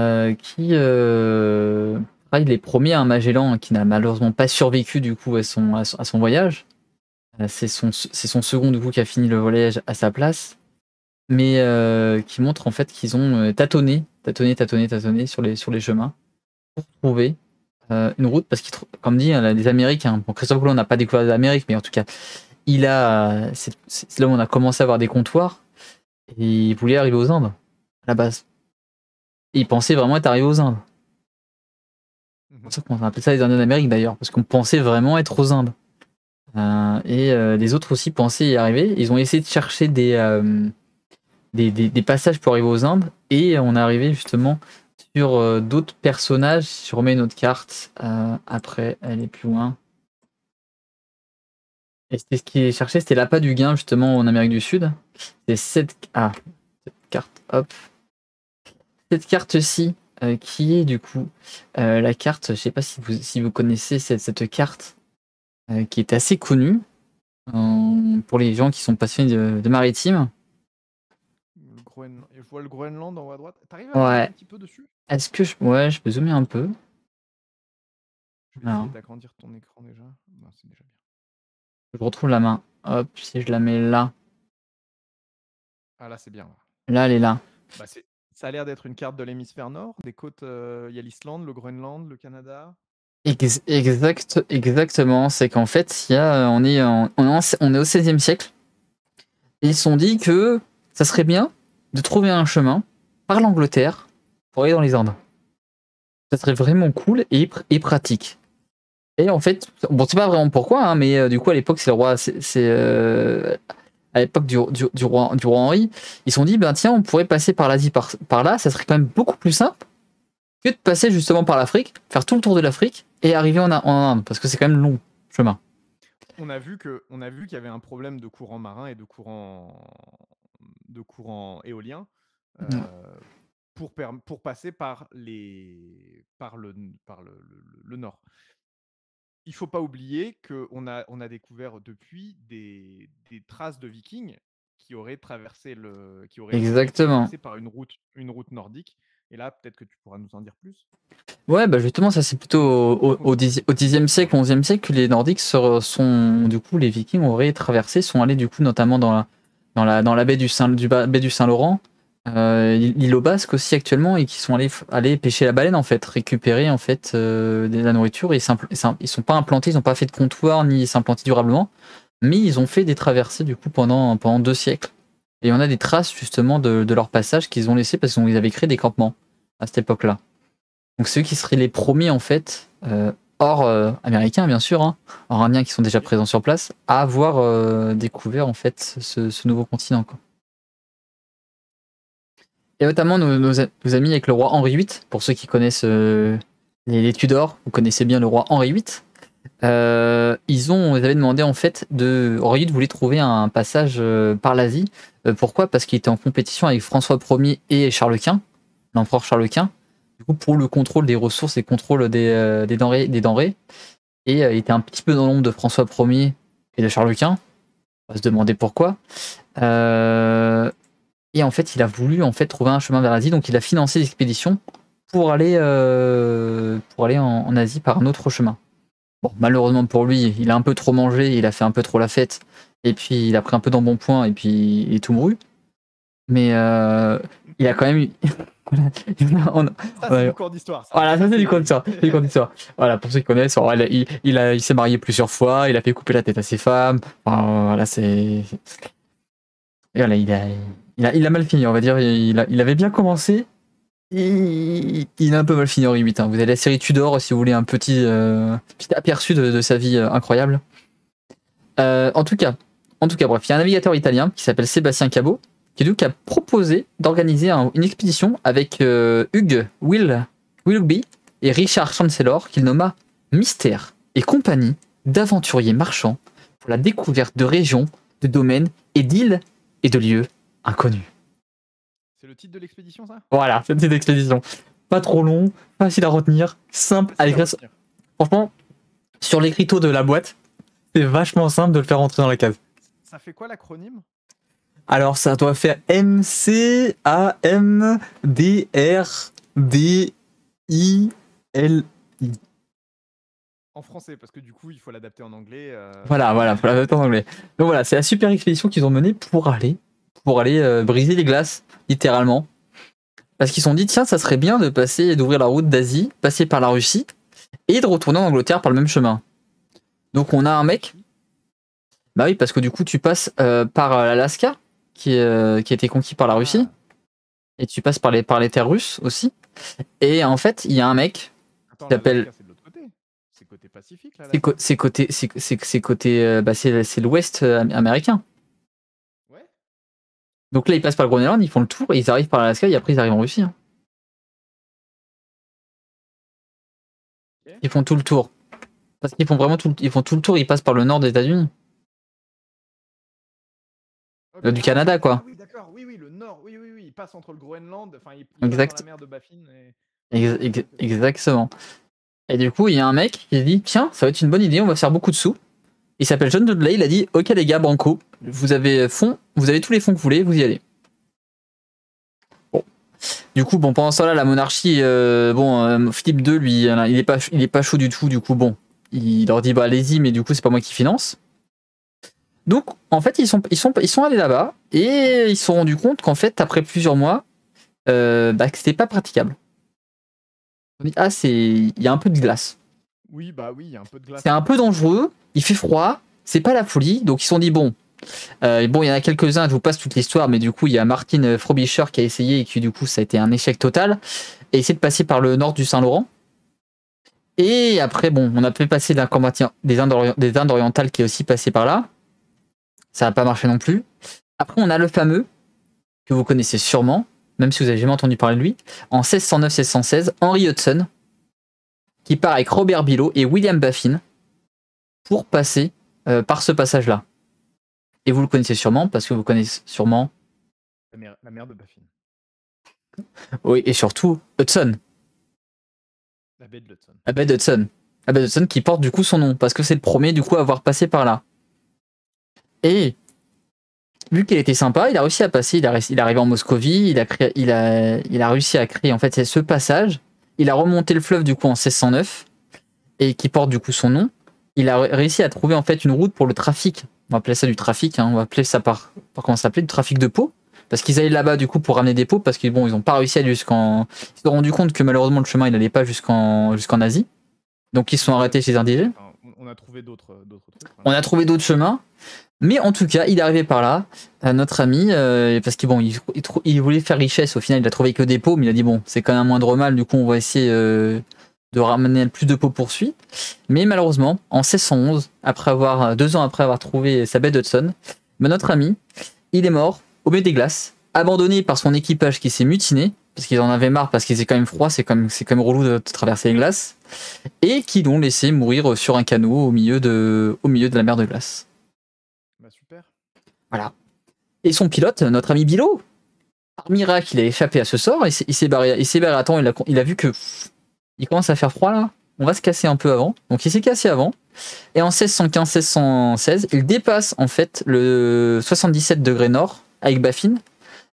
est premiers à un Magellan qui n'a malheureusement pas survécu du coup à son voyage. C'est son second du coup qui a fini le voyage à sa place, mais qui montre en fait qu'ils ont tâtonné sur les chemins pour trouver une route, parce qu'il, comme dit, les Américains, bon, Christophe Colomb n'a pas découvert l'Amérique, mais en tout cas, c'est là où on a commencé à avoir des comptoirs, et il voulait arriver aux Indes à la base. Et il pensait vraiment être arrivé aux Indes. C'est pour ça qu'on appelle ça les Indiens d'Amérique d'ailleurs, parce qu'on pensait vraiment être aux Indes. Les autres aussi pensaient y arriver. Ils ont essayé de chercher des passages pour arriver aux Indes, et on est arrivé justement sur d'autres personnages. Si je remets une autre carte, après elle est plus loin. Et c'était ce qui est cherché, c'était l'appât du gain justement en Amérique du Sud. C'est cette carte, hop. Cette carte-ci, qui est du coup la carte, je sais pas si vous connaissez cette carte, qui est assez connue pour les gens qui sont passionnés de maritime. Je vois le Groenland en haut à droite. T'arrives à voir un petit peu dessus? Est-ce que je peux zoomer un peu? Je vais essayer d'agrandir ton écran déjà. Non, c'est déjà bien. Je retrouve la main. Hop, si je la mets là. Ah là, c'est bien. Là, elle est là. Bah, ça a l'air d'être une carte de l'hémisphère nord, des côtes. Il y a l'Islande, le Groenland, le Canada. Exactement. C'est qu'en fait, on est au XVIe siècle. Et ils se sont dit que ça serait bien de trouver un chemin par l'Angleterre pour aller dans les Indes. Ça serait vraiment cool et pratique. Et en fait, bon, c'est pas vraiment pourquoi, hein, mais du coup, à l'époque, c'est le roi. À l'époque du roi Henri, ils se sont dit, ben tiens, on pourrait passer par l'Asie par là, ça serait quand même beaucoup plus simple que de passer justement par l'Afrique, faire tout le tour de l'Afrique et arriver en Inde, parce que c'est quand même long chemin. On a vu qu'il y avait un problème de courant marin et de courant éolien pour passer par le nord. Il faut pas oublier qu'on a découvert depuis des traces de Vikings qui auraient traversé passé par une route nordique. Et là, peut-être que tu pourras nous en dire plus. Ouais, bah justement, ça c'est plutôt au Xe siècle, au XIe siècle que les Nordiques du coup, les Vikings auraient traversé, sont allés du coup notamment dans la baie du Saint-Laurent, l'île aux Basques aussi actuellement, et qui sont allés pêcher la baleine en fait, récupérer en fait de la nourriture. Et ils sont pas implantés, ils n'ont pas fait de comptoir ni s'implanter durablement, mais ils ont fait des traversées du coup pendant 2 siècles. Et on a des traces justement de leur passage qu'ils ont laissé parce qu'ils avaient créé des campements à cette époque-là. Donc c'est eux qui seraient les premiers en fait, hors américains bien sûr, hein, hors indiens qui sont déjà présents sur place, à avoir découvert en fait ce nouveau continent, quoi. Et notamment nos amis avec le roi Henri VIII, pour ceux qui connaissent les Tudors, vous connaissez bien le roi Henri VIII. Ils avaient demandé en fait Henri VIII voulait trouver un passage par l'Asie. Pourquoi? Parce qu'il était en compétition avec François Ier et Charles Quint, l'empereur Charles Quint. Du coup, pour le contrôle des ressources et le contrôle des denrées. Et il était un petit peu dans l'ombre de François Ier et de Charles Quint. On va se demander pourquoi. Et en fait, il a voulu en fait trouver un chemin vers l'Asie, donc il a financé l'expédition pour aller en Asie par un autre chemin. Bon, malheureusement pour lui, il a un peu trop mangé, il a fait un peu trop la fête, et puis il a pris un peu d'embonpoint, et puis il est tout mouru. Mais il a quand même eu... Ça, c'est du cours d'histoire. Voilà, ça c'est du cours d'histoire. Voilà, pour ceux qui connaissent, il s'est marié plusieurs fois, il a fait couper la tête à ses femmes. Enfin, voilà, c'est... Et voilà, il a mal fini, on va dire. Il avait bien commencé. Il a un peu mal fini Henri VIII. Hein. Vous avez la série Tudor si vous voulez un petit aperçu de sa vie incroyable. En tout cas, bref, il y a un navigateur italien qui s'appelle Sébastien Cabot qui a proposé d'organiser une expédition avec Hugh Willoughby et Richard Chancellor qu'il nomma Mystère et compagnie d'aventuriers marchands pour la découverte de régions, de domaines et d'îles et de lieux inconnus. C'est le titre de l'expédition, ça? Voilà, c'est le titre d'expédition. Pas trop long, facile à retenir, simple à écrire. Franchement, sur l'écriteau de la boîte, c'est vachement simple de le faire rentrer dans la case. Ça fait quoi l'acronyme? Alors ça doit faire MCAMDRDILI. En français, parce que du coup, il faut l'adapter en anglais. Voilà, il faut l'adapter en anglais. Donc voilà, c'est la super expédition qu'ils ont menée pour aller briser les glaces, littéralement. Parce qu'ils se sont dit, tiens, ça serait bien d'ouvrir la route d'Asie, passer par la Russie, et de retourner en Angleterre par le même chemin. Donc on a un mec... Bah oui, parce que du coup, tu passes par l'Alaska, qui a été conquis par la Russie, et tu passes par les terres russes aussi. Et en fait, il y a un mec qui s'appelle... C'est de l'autre côté. C'est côté Pacifique, là. C'est l'ouest américain. Ouais. Donc là, ils passent par le Groenland, ils font le tour, et ils arrivent par l'Alaska, et après ils arrivent en Russie. Hein. Okay. Ils font tout le tour. Parce qu'ils font vraiment tout le tour, ils passent par le nord des États-Unis. Okay. Du Canada, quoi. Oui, d'accord, oui, le nord, oui, il passe entre le Groenland, enfin, il passe dans la mer de Baffin. Exactement. Et du coup, il y a un mec qui dit, tiens, ça va être une bonne idée, on va faire beaucoup de sous. Il s'appelle John Dudley, il a dit, ok les gars, banco, vous avez tous les fonds que vous voulez, vous y allez. Bon. Du coup, pendant ce temps-là, la monarchie, Philippe II, lui, il est pas chaud du tout, du coup, bon, il leur dit, bah allez-y, mais du coup, c'est pas moi qui finance. Donc, en fait, ils sont allés là-bas et ils se sont rendus compte qu'en fait, après plusieurs mois, que c'était pas praticable. On dit, il y a un peu de glace. Oui, il y a un peu de glace. C'est un peu dangereux, il fait froid, c'est pas la folie. Donc, ils se sont dit, il y en a quelques-uns, je vous passe toute l'histoire, mais du coup, il y a Martin Frobisher qui a essayé et qui, du coup, ça a été un échec total, et essayer de passer par le nord du Saint-Laurent. Et après, on a pu passer des Indes orientales qui est aussi passé par là. Ça n'a pas marché non plus. Après, on a le fameux, que vous connaissez sûrement, même si vous n'avez jamais entendu parler de lui, en 1609-1616, Henry Hudson, qui part avec Robert Billow et William Baffin pour passer par ce passage-là. Et vous le connaissez sûrement, parce que vous connaissez sûrement... La mer de Baffin. Oui, et surtout Hudson. La baie de Hudson. La baie d'Hudson. La baie d'Hudson qui porte du coup son nom, parce que c'est le premier du coup à avoir passé par là. Et vu qu'il était sympa, il a réussi à passer, il est arrivé en Moscovie, il a réussi à créer en fait ce passage. Il a remonté le fleuve du coup en 1609 et qui porte du coup son nom. Il a réussi à trouver en fait une route pour le trafic. On va appeler ça du trafic, hein. On va appeler ça par comment ça s'appelait, du trafic de peaux. Parce qu'ils allaient là-bas du coup pour ramener des peaux parce qu'ils n'ont pas réussi à aller jusqu'en... Ils se sont rendus compte que malheureusement le chemin il n'allait pas jusqu'en Asie. Donc ils se sont arrêtés chez les indigènes. On a trouvé d'autres trucs. On a trouvé d'autres chemins. Mais en tout cas, il est arrivé par là, notre ami, parce qu'il bon, il voulait faire richesse, au final il a trouvé que des pots, mais il a dit bon, c'est quand même un moindre mal, du coup on va essayer de ramener le plus de pots pour lui. Mais malheureusement, en 1611, 2 ans après avoir trouvé sa baie d'Hudson, notre ami, il est mort au milieu des glaces, abandonné par son équipage qui s'est mutiné, parce qu'ils en avaient marre, parce qu'il faisait quand même froid, c'est quand même relou de traverser les glaces, et qui l'ont laissé mourir sur un canot au milieu de la mer de glace. Bah super. Voilà. Et son pilote, notre ami Bilo, par miracle, il a échappé à ce sort, il s'est barré à temps, il a vu que il commence à faire froid là, on va se casser un peu avant, donc il s'est cassé avant, et en 1615-1616, il dépasse en fait le 77 degrés nord avec Baffin,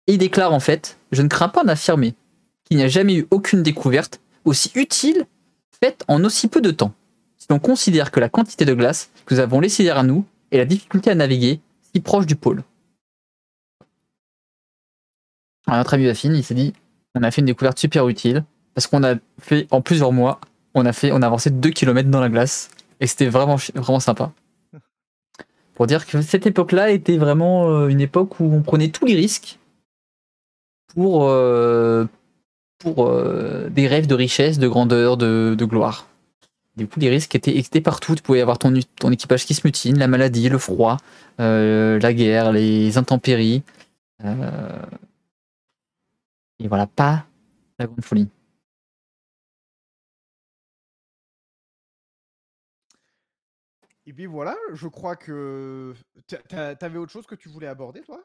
et il déclare en fait, je ne crains pas d'affirmer qu'il n'y a jamais eu aucune découverte aussi utile faite en aussi peu de temps, si l'on considère que la quantité de glace que nous avons laissée derrière nous et la difficulté à naviguer si proche du pôle. Alors, notre ami Baffin, il s'est dit, on a fait une découverte super utile, parce qu'on a fait, en plusieurs mois, on a avancé 2 km dans la glace, et c'était vraiment sympa. Pour dire que cette époque-là était vraiment une époque où on prenait tous les risques pour des rêves de richesse, de grandeur, de gloire. Du coup, les risques étaient partout. Tu pouvais avoir ton équipage qui se mutine, la maladie, le froid, la guerre, les intempéries. Et voilà, pas la grande folie. Et puis voilà, je crois que t'avais autre chose que tu voulais aborder, toi?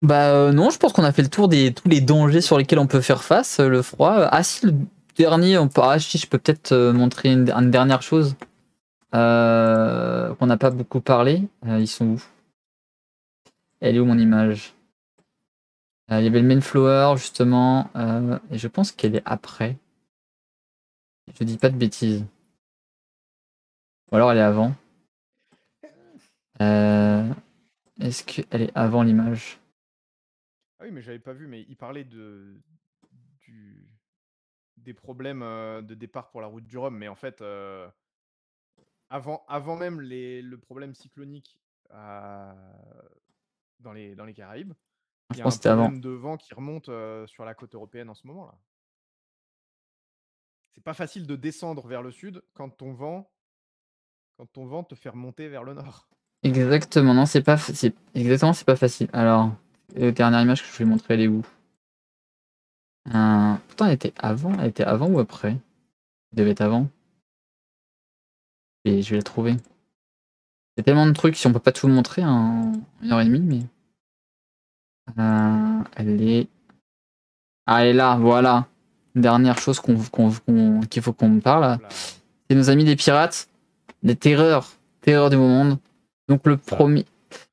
Bah non, je pense qu'on a fait le tour de tous les dangers sur lesquels on peut faire face, le froid. Ah si, le dernier, si je peux peut-être montrer une dernière chose qu'on n'a pas beaucoup parlé. Ils sont où? Elle est où mon image? Il y avait le Mayflower justement, et je pense qu'elle est après. Je dis pas de bêtises. Ou alors elle est avant. Est-ce qu'elle est avant l'image? Ah oui, mais j'avais pas vu, mais il parlait des problèmes de départ pour la route du Rhum, mais en fait, avant même le problème cyclonique dans les Caraïbes, il Je y a pense un que c'était avant. problème de vent qui remonte sur la côte européenne en ce moment là. C'est pas facile de descendre vers le sud quand ton vent te fait remonter vers le nord. Exactement, non, c'est pas facile. Alors, dernière image que je vais montrer, elle est où? Pourtant, elle était avant ou après? Elle devait être avant. Et je vais la trouver. Il y a tellement de trucs, si on peut pas tout montrer en 1h30, mais. Elle est. Ah, elle est là, voilà. Dernière chose qu'il faut qu'on parle. C'est nos amis des pirates. Les terreurs du monde. Donc, le premier.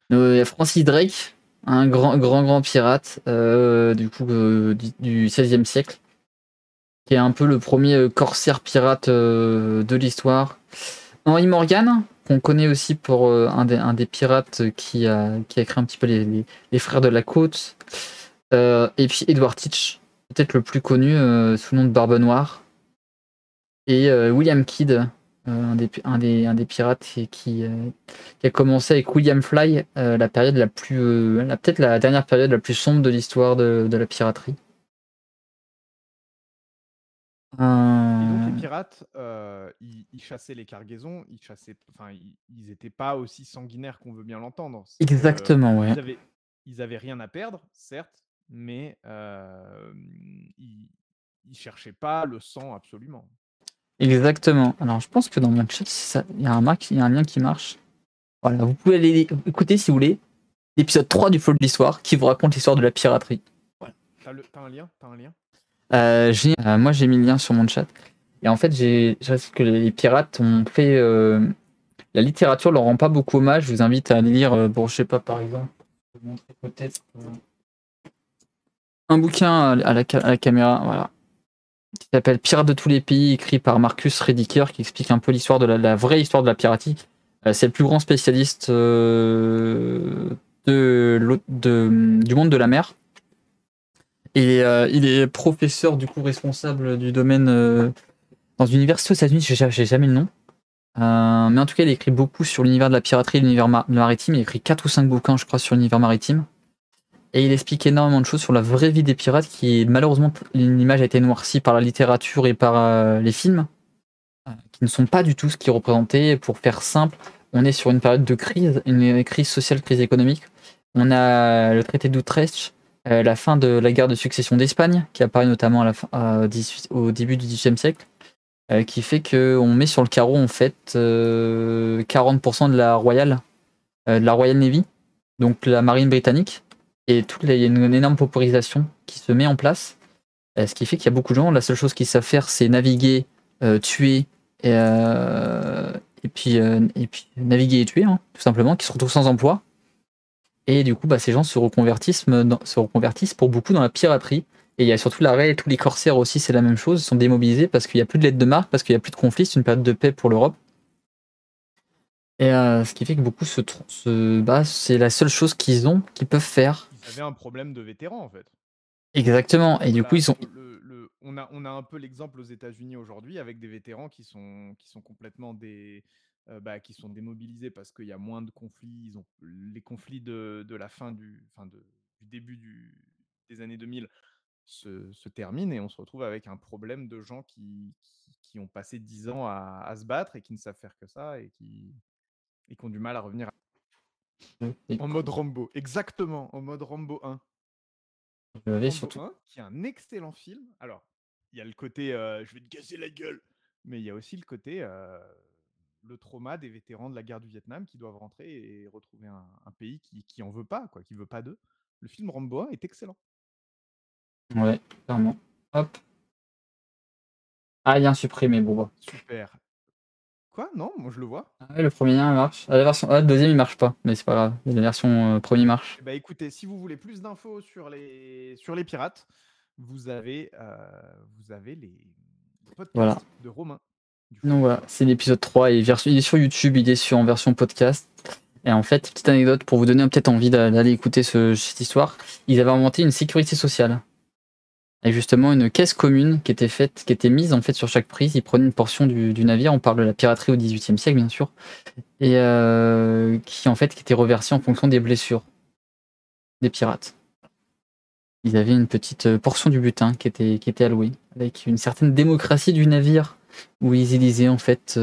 Il y a Francis Drake, un grand pirate du XVIe siècle, qui est un peu le premier corsaire pirate de l'histoire. Henry Morgan, qu'on connaît aussi pour un des pirates qui a écrit un petit peu les Frères de la Côte. Et puis Edward Teach, peut-être le plus connu sous le nom de Barbe Noire. Et William Kidd, un des pirates qui a commencé avec William Fly, la période la plus, peut-être la dernière période la plus sombre de l'histoire de la piraterie. Et donc les pirates, ils chassaient les cargaisons, ils étaient pas aussi sanguinaires qu'on veut bien l'entendre. Exactement, ouais. Ils avaient rien à perdre, certes, mais ils cherchaient pas le sang absolument. Exactement. Alors je pense que dans mon chat, il y a un lien qui marche. Voilà, vous pouvez aller écouter si vous voulez l'épisode 3 du Flot de l'Histoire qui vous raconte l'histoire de la piraterie. Voilà. T'as un lien? Moi j'ai mis le lien sur mon chat. Et en fait, je sais que les pirates ont fait. La littérature leur rend pas beaucoup hommage. Je vous invite à lire, bon, je sais pas, par exemple, je vais montrer peut-être un bouquin à la caméra, voilà, qui s'appelle Pirates de tous les pays, écrit par Marcus Rediker, qui explique un peu l'histoire de la vraie histoire de la piraterie. C'est le plus grand spécialiste du monde de la mer. Et il est professeur, du coup, responsable du domaine dans une université aux États-Unis, j'ai jamais le nom. Mais en tout cas, il écrit beaucoup sur l'univers de la piraterie et l'univers maritime. Il écrit 4 ou 5 bouquins, je crois, sur l'univers maritime. Et il explique énormément de choses sur la vraie vie des pirates, qui malheureusement, l'image a été noircie par la littérature et par les films, qui ne sont pas du tout ce qu'ils représentaient. Pour faire simple, on est sur une période de crise, une crise sociale, crise économique. On a le traité d'Utrecht, la fin de la guerre de succession d'Espagne, qui apparaît notamment au début du XVIIIe siècle, qui fait qu'on met sur le carreau en fait 40% de la Royal Navy, donc la marine britannique, et il y a une énorme pauperisation qui se met en place, ce qui fait qu'il y a beaucoup de gens, la seule chose qu'ils savent faire, c'est naviguer, tuer, et puis naviguer et tuer, hein, tout simplement, qui se retrouvent sans emploi. Et du coup, ces gens se reconvertissent pour beaucoup dans la piraterie. Et il y a surtout l'arrêt, et tous les corsaires aussi, c'est la même chose, ils sont démobilisés parce qu'il n'y a plus de lettres de marque, parce qu'il n'y a plus de conflit, c'est une période de paix pour l'Europe. Et ce qui fait que beaucoup c'est la seule chose qu'ils peuvent faire. Ils avaient un problème de vétérans en fait. Exactement. Et du coup, ils ont. On a un peu l'exemple aux États-Unis aujourd'hui avec des vétérans qui sont complètement qui sont démobilisés parce qu'il y a moins de conflits. Ils ont les conflits de la fin du début des années 2000 se terminent et on se retrouve avec un problème de gens qui ont passé 10 ans à se battre et qui ne savent faire que ça et qui ont du mal à revenir en mode Rambo. Exactement, en mode Rambo 1. Rambo 1, qui est un excellent film. Alors, il y a le côté je vais te casser la gueule, mais il y a aussi le côté le trauma des vétérans de la guerre du Vietnam qui doivent rentrer et retrouver un pays qui en veut pas, qui veut pas d'eux. Le film Rambo 1 est excellent. Ouais, clairement. Hop. Ah, il y a un supprimé, bon. Super. Quoi? Non, moi je le vois. Ah ouais, le premier lien marche. Le deuxième il marche pas, mais c'est pas grave. La version premier marche. Bah écoutez, si vous voulez plus d'infos sur les pirates, vous avez les podcasts de Romain. Donc voilà, c'est l'épisode 3 et il est sur YouTube, il est en version podcast. Et en fait, petite anecdote pour vous donner peut-être envie d'aller écouter cette histoire, ils avaient inventé une sécurité sociale. Et justement, une caisse commune qui était mise en fait sur chaque prise. Ils prenaient une portion du navire. On parle de la piraterie au XVIIIe siècle, bien sûr, et qui était reversée en fonction des blessures des pirates. Ils avaient une petite portion du butin qui était allouée, avec une certaine démocratie du navire, où ils élisaient en fait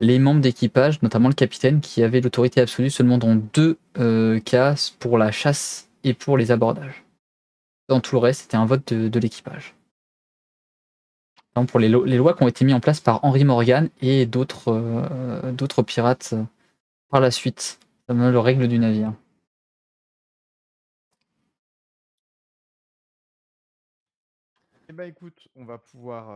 les membres d'équipage, notamment le capitaine, qui avait l'autorité absolue seulement dans 2 cas, pour la chasse et pour les abordages. Dans tout le reste, c'était un vote de l'équipage. Pour les lois qui ont été mises en place par Henry Morgan et d'autres pirates par la suite, comme les règles du navire. Eh ben écoute, on va pouvoir.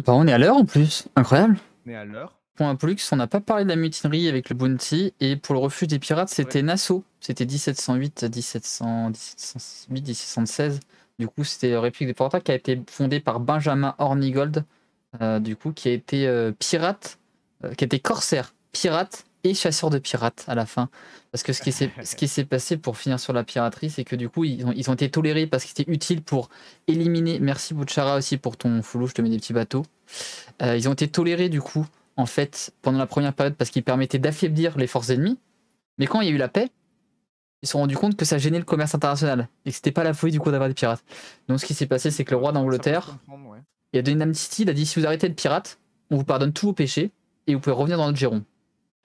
On est à l'heure en plus, incroyable. On est à l'heure. Pour un Pollux, on n'a pas parlé de la mutinerie avec le Bounty, et pour le refuge des pirates, c'était Nassau. C'était 1708 à 1716. Du coup, c'était la République des pirates qui a été fondée par Benjamin Hornigold, du coup, qui a été pirate, qui a été corsaire, pirate et chasseur de pirates à la fin. Parce que ce qui s'est passé pour finir sur la piraterie, c'est que du coup, ils ont été tolérés parce que c'était utile pour éliminer. Merci Bouchara aussi pour ton follow, je te mets des petits bateaux. Ils ont été tolérés du coup, en fait, pendant la première période parce qu'ils permettaient d'affaiblir les forces ennemies. Mais quand il y a eu la paix, ils se sont rendus compte que ça gênait le commerce international et que c'était pas la folie du coup d'avoir des pirates. Donc ce qui s'est passé, c'est que le roi d'Angleterre, il a donné une amnistie, il a dit si vous arrêtez de pirates, on vous pardonne tous vos péchés et vous pouvez revenir dans notre giron.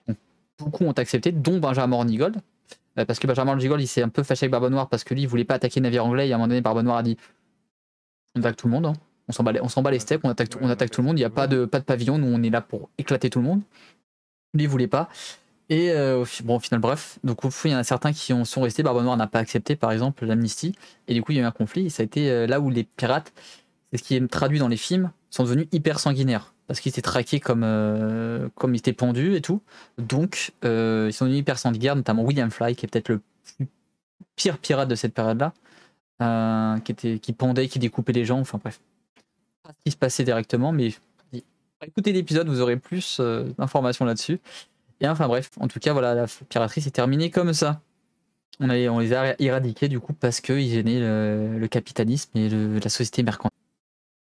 Donc, beaucoup ont accepté, dont Benjamin Hornigold, parce que Benjamin Hornigold il s'est un peu fâché avec Barbe Noire parce que lui il voulait pas attaquer le navire anglais et à un moment donné Barbe Noire a dit on attaque tout le monde, hein. On s'en bat les steaks, on attaque tout le monde, il n'y a pas de pavillon, nous on est là pour éclater tout le monde. Lui il voulait pas. Et au final, bref, donc au fond, il y en a certains qui sont restés. Barbe Noire n'a pas accepté, par exemple, l'amnistie. Et du coup, il y a eu un conflit. Et ça a été là où les pirates, c'est ce qui est traduit dans les films, sont devenus hyper sanguinaires. Parce qu'ils étaient traqués comme ils étaient pendus et tout. Donc, ils sont devenus hyper sanguinaires, notamment William Fly, qui est peut-être le pire pirate de cette période-là, qui pendait, qui découpait les gens. Enfin bref, pas ce qui se passait directement, mais écoutez l'épisode, vous aurez plus d'informations là-dessus. Et enfin bref, en tout cas, voilà, la piraterie s'est terminée comme ça. On les a éradiqués du coup parce qu'ils gênaient le capitalisme et la société mercantile.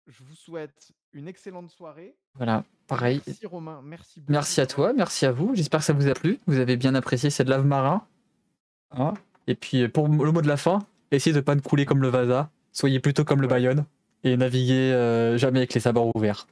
Je vous souhaite une excellente soirée. Voilà, pareil. Merci Romain, merci beaucoup. Merci à toi, merci à vous. J'espère que ça vous a plu. Vous avez bien apprécié cette lave marin. Hein, et puis pour le mot de la fin, essayez de ne pas couler comme le Vasa. Soyez plutôt comme le Bayonne. Et naviguez jamais avec les sabords ouverts.